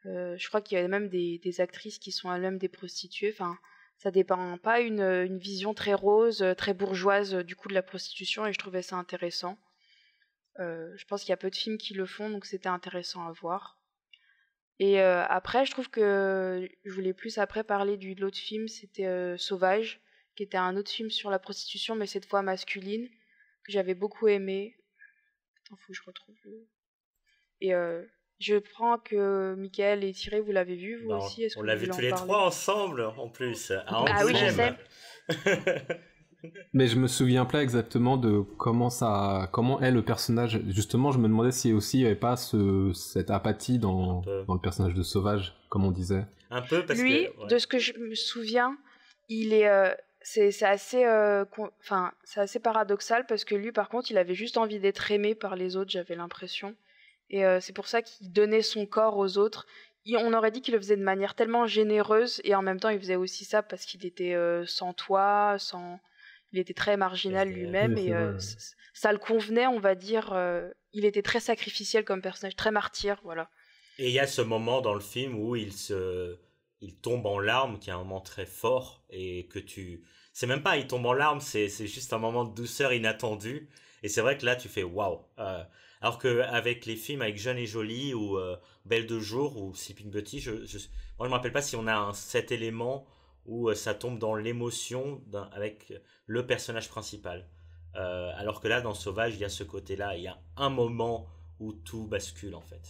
Je crois qu'il y a même des actrices qui sont elles-mêmes des prostituées. Enfin, ça dépeint pas une vision très rose, très bourgeoise du coup de la prostitution, et je trouvais ça intéressant. Je pense qu'il y a peu de films qui le font, donc c'était intéressant à voir. Et après, je trouve que je voulais plus après parler de l'autre film, c'était Sauvage, qui était un autre film sur la prostitution, mais cette fois masculine, que j'avais beaucoup aimé. Attends, faut que je retrouve le... Et je prends que Mickaël et Thierry, vous l'avez vu, vous aussi. On l'a vu tous les trois ensemble, en plus. Ah oui, je sais. Mais je me souviens pas exactement de comment est le personnage. Justement, je me demandais si aussi il n'y avait pas cette apathie dans le personnage de Sauvage, comme on disait. Un peu, parce lui, que... Ouais. De ce que je me souviens, il est... c'est assez paradoxal, parce que lui, par contre, il avait juste envie d'être aimé par les autres, j'avais l'impression. Et c'est pour ça qu'il donnait son corps aux autres. On aurait dit qu'il le faisait de manière tellement généreuse, et en même temps, il faisait aussi ça parce qu'il était sans toit, il était très marginal lui-même, et ça le convenait, on va dire. Il était très sacrificiel comme personnage, très martyr, voilà. Et il y a ce moment dans le film où il tombe en larmes, qui est un moment très fort, et que c'est même pas il tombe en larmes, c'est juste un moment de douceur inattendu, et c'est vrai que là tu fais waouh. Alors qu'avec les films avec Jeune et Jolie ou Belle de jour ou Sleeping Beauty, moi je me rappelle pas si on a cet élément où ça tombe dans l'émotion avec le personnage principal. Alors que là, dans Sauvage, il y a ce côté-là, il y a un moment où tout bascule en fait.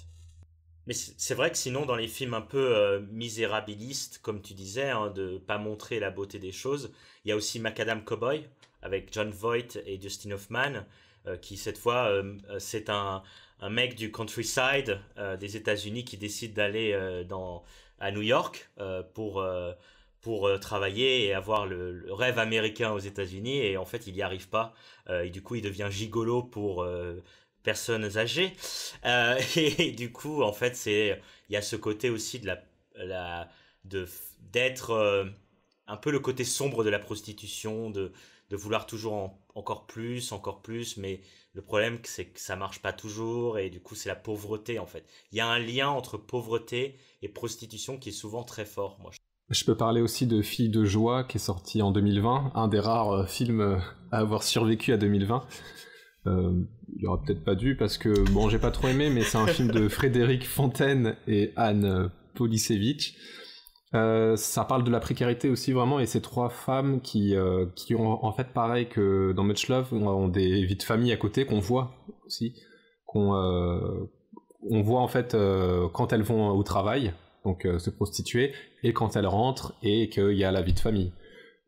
Mais c'est vrai que sinon, dans les films un peu misérabilistes, comme tu disais, hein, de pas montrer la beauté des choses, il y a aussi Macadam Cowboy avec Jon Voight et Dustin Hoffman, qui cette fois, c'est un mec du countryside des États-Unis qui décide d'aller à New York pour travailler et avoir le rêve américain aux États-Unis, et en fait il n'y arrive pas, et du coup il devient gigolo pour personnes âgées, et du coup en fait il y a ce côté aussi d'être un peu le côté sombre de la prostitution, de vouloir toujours encore plus, mais le problème c'est que ça marche pas toujours, et du coup c'est la pauvreté en fait. Il y a un lien entre pauvreté et prostitution qui est souvent très fort, moi. Je peux parler aussi de Filles de joie, qui est sorti en 2020, un des rares films à avoir survécu à 2020. Il aurait peut-être pas dû, parce que, bon, j'ai pas trop aimé, mais c'est un film de Frédéric Fontaine et Anne Polisevich. Ça parle de la précarité aussi, vraiment, et ces trois femmes qui ont, en fait, pareil que dans Much Love, ont des vies de famille à côté, qu'on voit aussi, on voit, en fait, quand elles vont au travail, donc se prostituer, et quand elles rentrent, et qu'il y a la vie de famille.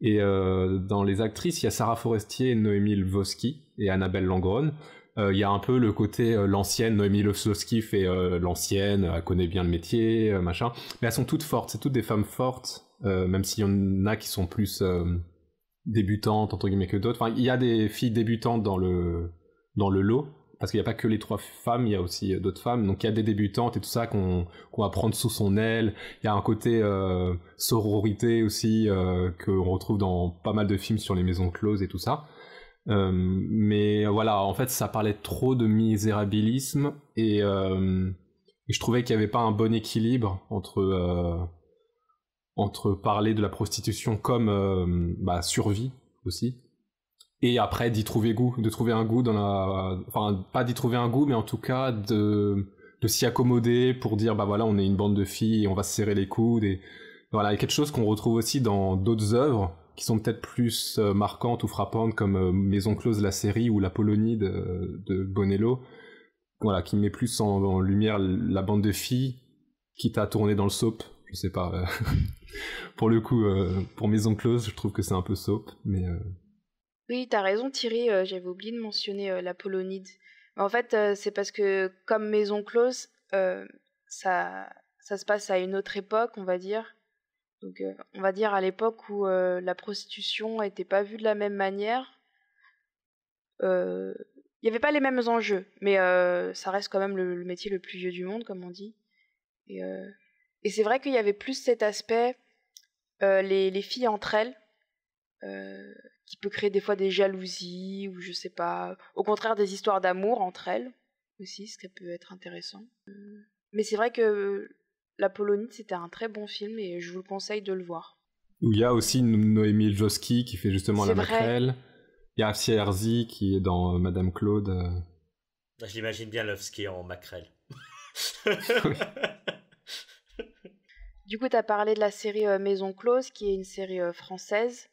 Et dans les actrices, il y a Sarah Forestier, Noémie Lvovsky et Annabelle Langron. Il y a un peu le côté l'ancienne, Noémie Lvovsky fait l'ancienne, elle connaît bien le métier, machin. Mais elles sont toutes fortes, c'est toutes des femmes fortes, même s'il y en a qui sont plus débutantes, entre guillemets, que d'autres. Enfin, il y a des filles débutantes dans le lot, parce qu'il n'y a pas que les trois femmes, il y a aussi d'autres femmes. Donc il y a des débutantes et tout ça qu'on va prendre sous son aile. Il y a un côté sororité aussi qu'on retrouve dans pas mal de films sur les maisons closes et tout ça. Mais voilà, en fait, ça parlait trop de misérabilisme, et je trouvais qu'il n'y avait pas un bon équilibre entre parler de la prostitution comme survie aussi, et après d'y trouver goût, de trouver un goût enfin, pas d'y trouver un goût, mais en tout cas de s'y accommoder pour dire bah voilà, on est une bande de filles et on va se serrer les coudes, et voilà, il y a quelque chose qu'on retrouve aussi dans d'autres œuvres qui sont peut-être plus marquantes ou frappantes, comme Maison close, la série, ou l'Apollonie de Bonello, voilà, qui met plus en lumière la bande de filles, quitte à tourner dans le soap, je sais pas. Pour le coup, pour Maison close, je trouve que c'est un peu soap, mais... Oui, t'as raison Thierry, j'avais oublié de mentionner l'Apollonide. Mais en fait, c'est parce que comme Maison close, ça se passe à une autre époque, on va dire. Donc on va dire à l'époque où la prostitution n'était pas vue de la même manière. Il n'y avait pas les mêmes enjeux, mais ça reste quand même le métier le plus vieux du monde, comme on dit. Et c'est vrai qu'il y avait plus cet aspect, les filles entre elles, qui peut créer des fois des jalousies, ou je sais pas, au contraire des histoires d'amour entre elles aussi, ce qui peut être intéressant. Mais c'est vrai que l'Apollonide, c'était un très bon film, et je vous le conseille de le voir. Où il y a aussi Noémie Lvovsky qui fait justement la maquerelle. Il y a Afsia Herzi qui est dans Madame Claude. Je l'imagine bien Lvovsky en maquerelle. Du coup, tu as parlé de la série Maison close, qui est une série française.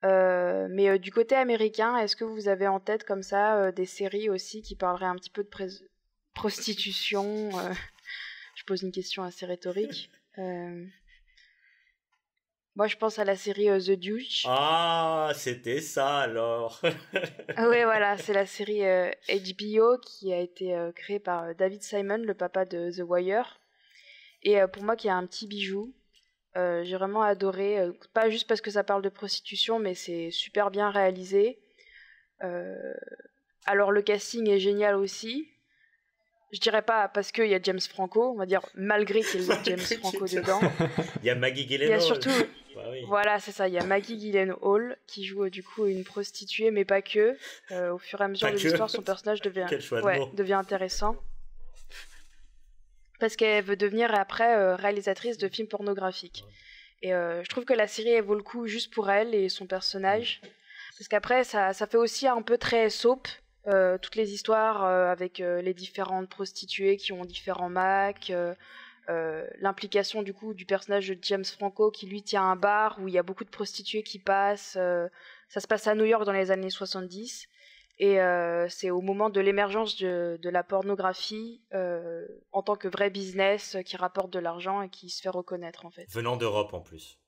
Mais du côté américain, est-ce que vous avez en tête comme ça des séries aussi qui parleraient un petit peu de prostitution Je pose une question assez rhétorique. Moi, je pense à la série The Deuce. Ah, c'était ça alors. Oui, voilà, c'est la série HBO qui a été créée par David Simon, le papa de The Wire. Et pour moi, qui est un petit bijou. J'ai vraiment adoré, pas juste parce que ça parle de prostitution, mais c'est super bien réalisé. Alors le casting est génial aussi. Je dirais pas parce qu'il y a James Franco, on va dire malgré qu'il y ait James Franco dedans. Il y a Maggie Gyllenhaal. Il y a surtout, bah oui. Voilà, c'est ça, il y a Maggie Gyllenhaal qui joue du coup une prostituée, mais pas que. Au fur et à mesure de l'histoire, son personnage devient intéressant. Parce qu'elle veut devenir après réalisatrice de films pornographiques. Et je trouve que la série elle vaut le coup juste pour elle et son personnage. Parce qu'après, ça fait aussi un peu très soap, toutes les histoires avec les différentes prostituées qui ont différents Macs, l'implication du coup du personnage de James Franco qui lui tient un bar où il y a beaucoup de prostituées qui passent. Ça se passe à New York dans les années 70. Et c'est au moment de l'émergence de la pornographie en tant que vrai business qui rapporte de l'argent et qui se fait reconnaître en fait. Venant d'Europe en plus.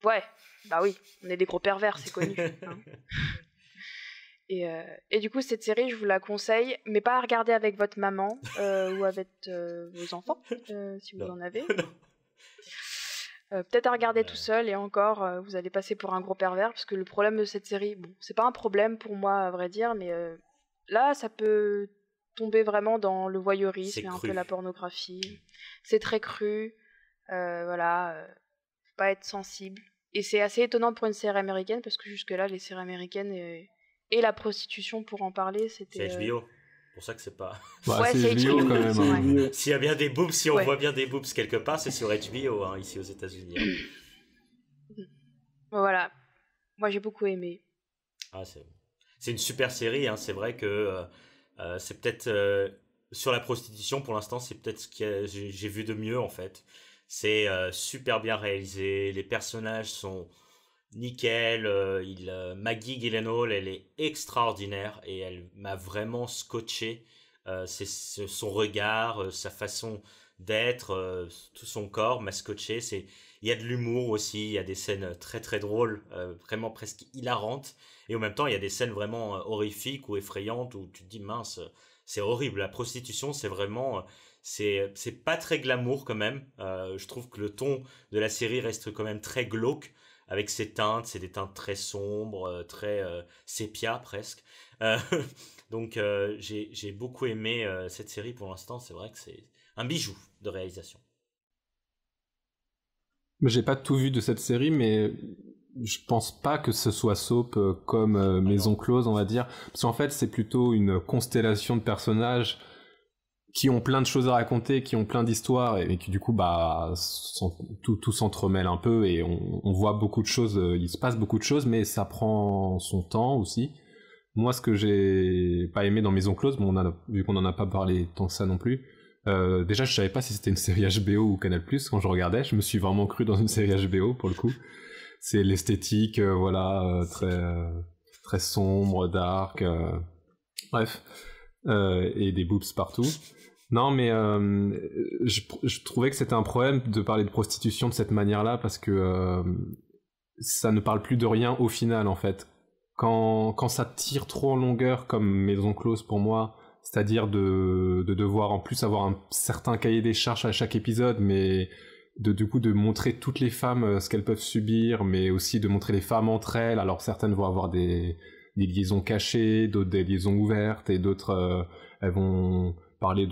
Ouais, bah oui, on est des gros pervers, c'est connu. Hein. Et du coup, cette série, je vous la conseille, mais pas à regarder avec votre maman ou avec vos enfants, si vous en avez. Peut-être à regarder tout seul, et encore, vous allez passer pour un gros pervers, parce que le problème de cette série, bon, c'est pas un problème pour moi, à vrai dire, mais là, ça peut tomber vraiment dans le voyeurisme et un peu la pornographie. C'est très cru, voilà, faut pas être sensible. Et c'est assez étonnant pour une série américaine, parce que jusque-là, les séries américaines et la prostitution, pour en parler, c'était... C'est HBO. C'est pour ça que c'est pas... Ouais, c'est HBO quand même. Hein. S'il y a bien des boobs, si on voit bien des boobs quelque part, c'est sur HBO, hein, ici aux États-Unis. Hein. Voilà. Moi, j'ai beaucoup aimé. Ah, c'est une super série, hein. C'est vrai que c'est peut-être... sur la prostitution, pour l'instant, c'est peut-être ce que j'ai vu de mieux, en fait. C'est super bien réalisé, les personnages sont... nickel, Maggie Gyllenhaal, elle est extraordinaire et elle m'a vraiment scotché. C'est son regard, sa façon d'être, tout son corps m'a scotché. Il y a de l'humour aussi, il y a des scènes très très drôles, vraiment presque hilarantes, et en même temps il y a des scènes vraiment horrifiques ou effrayantes où tu te dis mince, c'est horrible. La prostitution, c'est vraiment... c'est pas très glamour quand même. Je trouve que le ton de la série reste quand même très glauque. Avec ses teintes, c'est des teintes très sombres, très sépia presque. Donc j'ai beaucoup aimé cette série pour l'instant. C'est vrai que c'est un bijou de réalisation. J'ai pas tout vu de cette série, mais je pense pas que ce soit soap comme Maison Close, on va dire. Parce qu'en fait, c'est plutôt une constellation de personnages qui ont plein de choses à raconter, qui ont plein d'histoires, et qui du coup tout s'entremêle un peu, et on voit beaucoup de choses, il se passe beaucoup de choses, mais ça prend son temps aussi. Moi, ce que j'ai pas aimé dans Maison Close, bon, vu qu'on en a pas parlé tant que ça non plus, déjà je savais pas si c'était une série HBO ou Canal+, quand je regardais, je me suis vraiment cru dans une série HBO pour le coup. C'est l'esthétique, voilà, très sombre, dark, bref, et des boobs partout. Non, mais je trouvais que c'était un problème de parler de prostitution de cette manière-là, parce que ça ne parle plus de rien au final, en fait. Quand ça tire trop en longueur, comme Maison Close pour moi, c'est-à-dire de devoir en plus avoir un certain cahier des charges à chaque épisode, mais du coup de montrer toutes les femmes ce qu'elles peuvent subir, mais aussi de montrer les femmes entre elles. Alors certaines vont avoir des liaisons cachées, d'autres des liaisons ouvertes, et d'autres elles vont... parler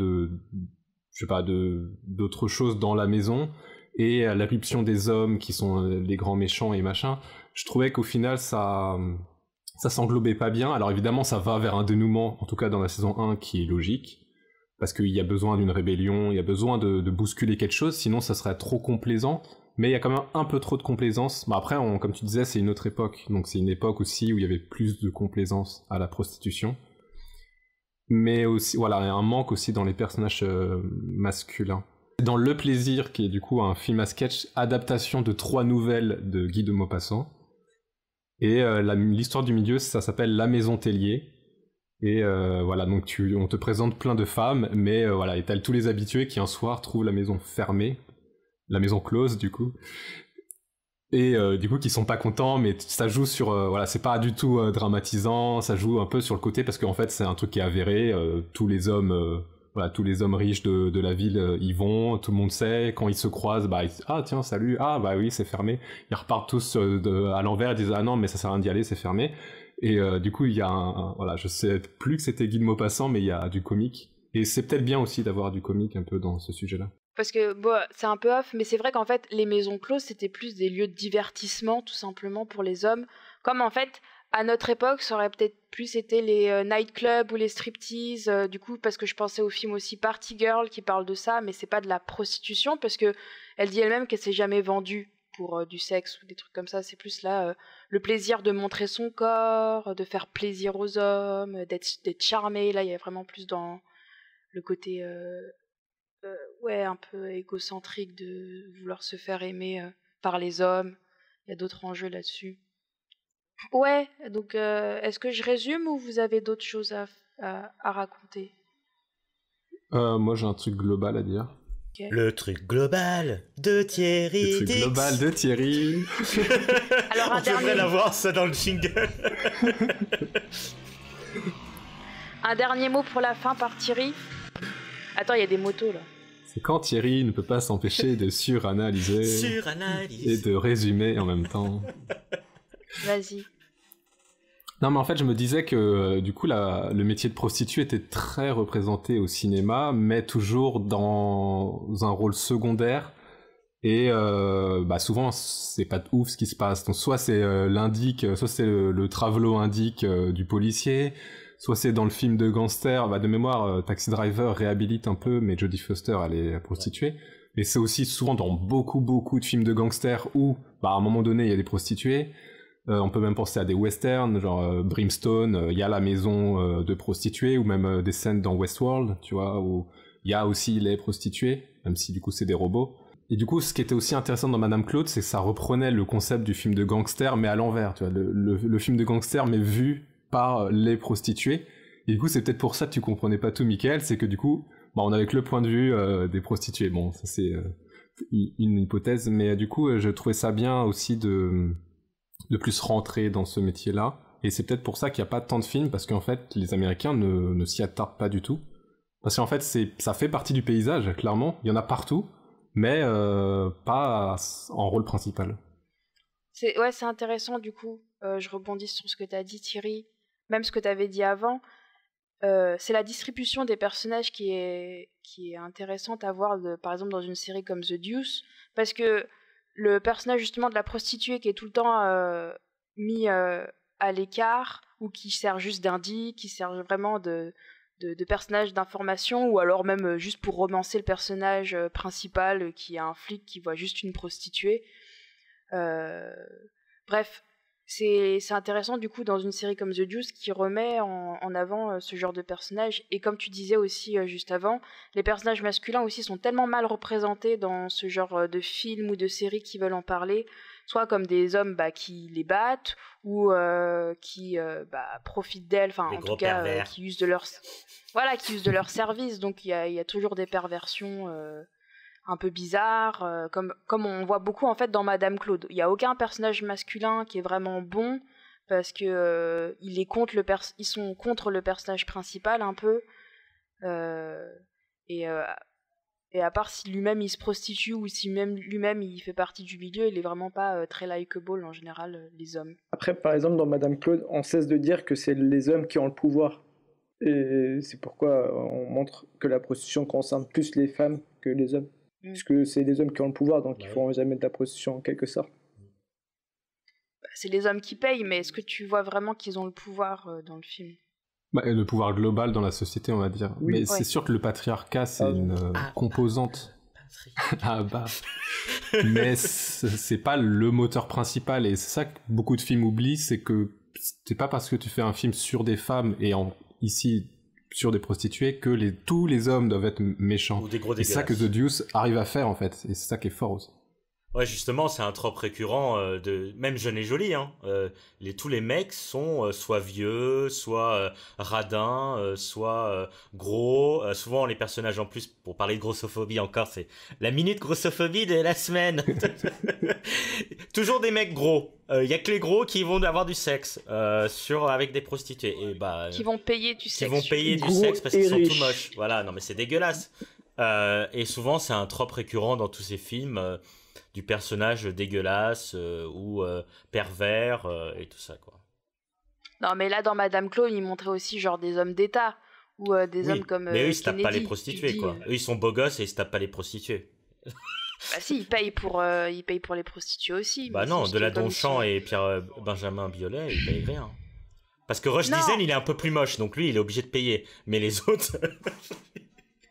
d'autres choses dans la maison, et l'irruption des hommes qui sont les grands méchants et machin. Je trouvais qu'au final ça s'englobait pas bien. Alors évidemment ça va vers un dénouement, en tout cas dans la saison 1, qui est logique, parce qu'il y a besoin d'une rébellion, il y a besoin de bousculer quelque chose, sinon ça serait trop complaisant. Mais il y a quand même un peu trop de complaisance. Bah après, comme tu disais, c'est une autre époque, donc c'est une époque aussi où il y avait plus de complaisance à la prostitution. Mais aussi, voilà, il y a un manque aussi dans les personnages masculins. Dans Le Plaisir, qui est du coup un film à sketch, adaptation de 3 nouvelles de Guy de Maupassant. Et l'histoire du milieu, ça s'appelle La Maison Tellier. Et voilà, donc on te présente plein de femmes, mais voilà, et t'as tous les habitués qui un soir trouvent la maison fermée, la maison close du coup. Et du coup qui sont pas contents, mais ça joue sur voilà, c'est pas du tout dramatisant, ça joue un peu sur le côté, parce qu'en fait c'est un truc qui est avéré, tous les hommes riches de la ville y vont, tout le monde sait, quand ils se croisent, bah ah tiens salut, ah bah oui c'est fermé, ils repartent tous à l'envers, ils disent ah non mais ça sert à rien d'y aller, c'est fermé. Et du coup il y a voilà, je sais plus que c'était Guy de Maupassant, mais il y a du comique, et c'est peut-être bien aussi d'avoir du comique un peu dans ce sujet-là. Parce que bon, c'est un peu off, mais c'est vrai qu'en fait, les maisons closes, c'était plus des lieux de divertissement, tout simplement, pour les hommes. Comme en fait, à notre époque, ça aurait peut-être plus été les nightclubs ou les striptease, du coup, parce que je pensais au film aussi Party Girl qui parle de ça, mais c'est pas de la prostitution, parce que elle dit elle-même qu'elle s'est jamais vendue pour du sexe ou des trucs comme ça. C'est plus là le plaisir de montrer son corps, de faire plaisir aux hommes, d'être charmé. Là, il y a vraiment plus dans le côté... ouais, un peu égocentrique de vouloir se faire aimer par les hommes. Il y a d'autres enjeux là-dessus. Ouais, donc est-ce que je résume ou vous avez d'autres choses à raconter? Moi j'ai un truc global à dire. Okay. Le truc global de Thierry. Le truc global de Thierry. Alors, on devrait l'avoir ça dans le jingle. Un dernier mot pour la fin par Thierry. Attends, il y a des motos là. C'est quand Thierry ne peut pas s'empêcher de suranalyser et de résumer en même temps. Vas-y. Non, mais en fait, je me disais que du coup, le métier de prostituée était très représenté au cinéma, mais toujours dans un rôle secondaire. Et souvent, c'est pas ouf ce qui se passe. Donc, soit c'est l'indique, soit c'est le travelo indique du policier, soit c'est dans le film de gangster. De mémoire, Taxi Driver réhabilite un peu, mais Jodie Foster, elle est prostituée. Mais c'est aussi souvent dans beaucoup de films de gangsters où, à un moment donné, il y a des prostituées. On peut même penser à des westerns, genre Brimstone, il y a la maison de prostituées, ou même des scènes dans Westworld, tu vois, où il y a aussi les prostituées, même si du coup c'est des robots. Et du coup, ce qui était aussi intéressant dans Madame Claude, c'est que ça reprenait le concept du film de gangster, mais à l'envers, tu vois, le film de gangster, mais vu par les prostituées. Et du coup, c'est peut-être pour ça que tu comprenais pas tout, Mickaël, c'est que du coup, on avait que le point de vue des prostituées. Bon, ça c'est une hypothèse, mais du coup, je trouvais ça bien aussi de plus rentrer dans ce métier-là. Et c'est peut-être pour ça qu'il n'y a pas tant de films, parce qu'en fait, les Américains ne s'y attardent pas du tout. Parce qu'en fait, ça fait partie du paysage, clairement. Il y en a partout, mais pas en rôle principal. C'est intéressant, du coup. Je rebondis sur ce que tu as dit, Thierry. Même ce que tu avais dit avant. C'est la distribution des personnages qui est intéressante à voir, par exemple, dans une série comme The Deuce. Parce que le personnage justement de la prostituée qui est tout le temps mis à l'écart, ou qui sert juste d'indice, qui sert vraiment de personnage d'information, ou alors même juste pour romancer le personnage principal qui est un flic qui voit juste une prostituée. Bref, c'est intéressant du coup dans une série comme The Deuce qui remet en avant ce genre de personnage. Et comme tu disais aussi juste avant, les personnages masculins aussi sont tellement mal représentés dans ce genre de films ou de séries qui veulent en parler, soit comme des hommes qui les battent, ou qui profitent d'elles, enfin en tout cas qui usent de leur service. Donc il y a toujours des perversions un peu bizarre, comme on voit beaucoup en fait dans Madame Claude. Il n'y a aucun personnage masculin qui est vraiment bon, parce que ils sont contre le personnage principal un peu, et à part si lui-même il se prostitue, ou si même lui-même il fait partie du milieu, il est vraiment pas très likeable en général, les hommes. Après, par exemple, dans Madame Claude, on cesse de dire que c'est les hommes qui ont le pouvoir, et c'est pourquoi on montre que la prostitution concerne plus les femmes que les hommes. Parce que c'est les hommes qui ont le pouvoir, donc ils ne feront jamais de la prostitution en quelque sorte. C'est les hommes qui payent, mais est-ce que tu vois vraiment qu'ils ont le pouvoir dans le film ? Le pouvoir global dans la société, on va dire. Oui. Mais c'est sûr que le patriarcat, c'est une composante. Mais c'est pas le moteur principal, et c'est ça que beaucoup de films oublient, c'est que c'est pas parce que tu fais un film sur des femmes, et ici sur des prostituées, que tous les hommes doivent être méchants. Ou des gros dégueulasses. C'est ça que The Deuce arrive à faire en fait, et c'est ça qui est fort aussi. Ouais, justement, c'est un trope récurrent de même Jeune et Jolie. Tous les mecs sont soit vieux, soit radins, soit gros. Souvent, les personnages, en plus, pour parler de grossophobie encore, c'est la minute grossophobie de la semaine. Toujours des mecs gros. Il y a que les gros qui vont avoir du sexe avec des prostituées. Et qui vont payer du sexe. Qui vont payer du sexe parce qu'ils sont tout moches. Voilà, non mais c'est dégueulasse. Et souvent, c'est un trope récurrent dans tous ces films. Du personnage dégueulasse ou pervers et tout ça, quoi. Non, mais là, dans Madame Claude, ils montraient aussi genre des hommes d'État, ou des hommes comme mais eux, ils se tapent Kennedy, pas les prostituées, quoi. Eux, ils sont beaux gosses et ils se tapent pas les prostituées. Si, ils payent pour les prostituées aussi. Non, Deladonchamp et Benjamin Biolay, ils payent rien. Parce que Roche Dizem, il est un peu plus moche, donc lui, il est obligé de payer. Mais les autres...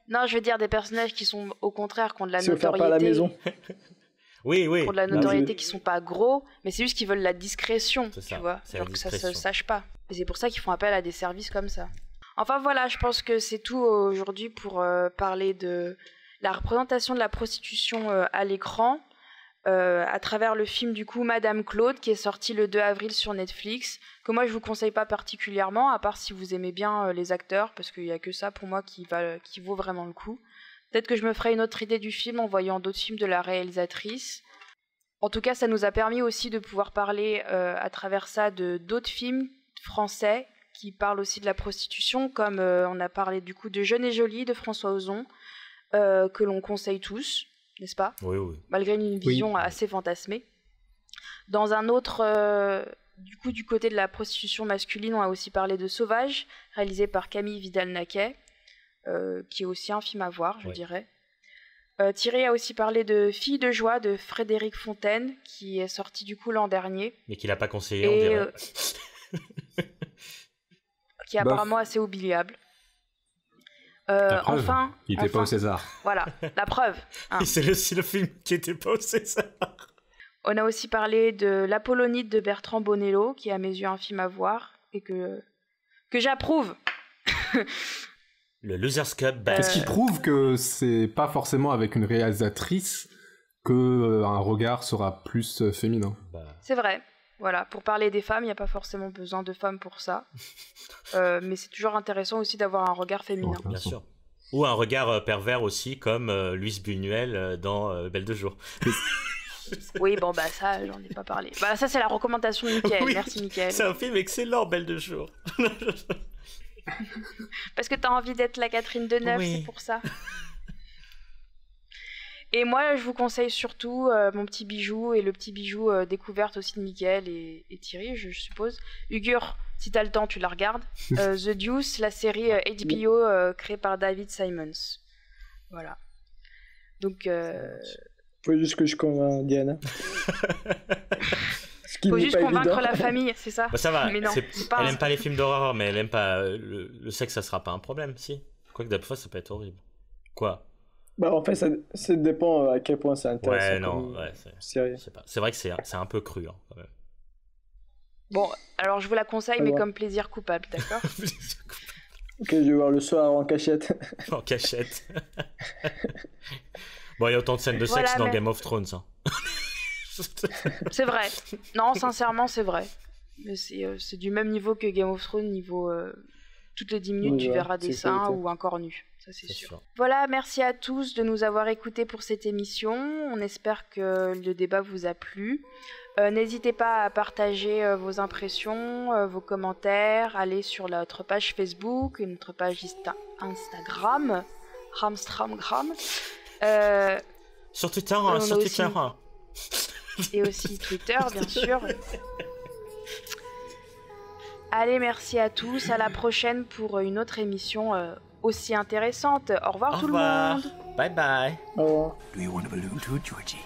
Non, je veux dire des personnages qui sont, au contraire, qui ont de la notoriété. Pas à la maison. Oui. Pour de la notoriété, qui sont pas gros, mais c'est juste qu'ils veulent la discrétion, tu vois, genre que ça se sache pas. Et c'est pour ça qu'ils font appel à des services comme ça. Enfin voilà, je pense que c'est tout aujourd'hui pour parler de la représentation de la prostitution à l'écran, à travers le film du coup Madame Claude, qui est sorti le 2 avril sur Netflix, que moi je vous conseille pas particulièrement, à part si vous aimez bien les acteurs, parce qu'il y a que ça pour moi qui vaut vraiment le coup. Peut-être que je me ferai une autre idée du film en voyant d'autres films de la réalisatrice. En tout cas, ça nous a permis aussi de pouvoir parler à travers ça de d'autres films français qui parlent aussi de la prostitution, comme on a parlé du coup de Jeune et Jolie de François Ozon, que l'on conseille tous, n'est-ce pas ? Oui. Malgré une vision assez fantasmée. Dans un autre, du côté de la prostitution masculine, on a aussi parlé de Sauvage, réalisé par Camille Vidal-Naquet, qui est aussi un film à voir, je dirais. Thierry a aussi parlé de Filles de joie de Frédéric Fontaine, qui est sorti du coup l'an dernier. Mais qu'il n'a pas conseillé, on dirait. Qui est apparemment assez oubliable. Enfin, il n'était pas au César. Voilà, la preuve. Hein. C'est aussi le film qui n'était pas au César. On a aussi parlé de L'Apollonide de Bertrand Bonello, qui est à mes yeux un film à voir et que j'approuve. Le Losers Club. Qu'est-ce qui prouve que c'est pas forcément avec une réalisatrice que un regard sera plus féminin. C'est vrai. Voilà, pour parler des femmes, il n'y a pas forcément besoin de femmes pour ça. Mais c'est toujours intéressant aussi d'avoir un regard féminin. Bien sûr. Ou un regard pervers aussi, comme Louise Buñuel dans Belle de jour. Oui, bon, bah ça, j'en ai pas parlé. Bah ça, c'est la recommandation de Mickaël. Oui, merci Mickaël. C'est un film excellent, Belle de jour. Parce que t'as envie d'être la Catherine Deneuve, c'est pour ça. Et moi, je vous conseille surtout mon petit bijou et le petit bijou découverte aussi de Mickaël et Thierry, je suppose. Ugur, si t'as le temps, tu la regardes. The Deuce, la série HBO créée par David Simons. Voilà. Donc... Faut juste que je convainc Diana. Faut juste convaincre la famille, c'est ça. Bah ça va, mais non, elle aime pas les films d'horreur, mais elle aime pas le sexe, ça sera pas un problème, si. Quoique des fois, ça peut être horrible. Quoi? Bah en fait, ça dépend à quel point c'est intéressant. Ouais, non, ouais, c'est vrai que c'est un peu cru, hein, quand même. Bon, alors je vous la conseille, mais comme plaisir coupable, d'accord? Ok, je vais voir le soir en cachette. En cachette. Bon, il y a autant de scènes de sexe dans Game of Thrones, hein. C'est vrai. Non, sincèrement, c'est vrai. Mais c'est du même niveau que Game of Thrones, niveau... toutes les 10 minutes, tu verras des seins ou un corps nu. Ça, c'est sûr. Voilà, merci à tous de nous avoir écoutés pour cette émission. On espère que le débat vous a plu. N'hésitez pas à partager vos impressions, vos commentaires. Allez sur notre page Facebook et notre page Instagram. Ramstramgram. Sur Twitter, sur Twitter. Et aussi Twitter, bien sûr. Allez, merci à tous. À la prochaine pour une autre émission aussi intéressante. Au revoir tout le monde. Bye bye. Au revoir. Do you want a balloon too, Georgie?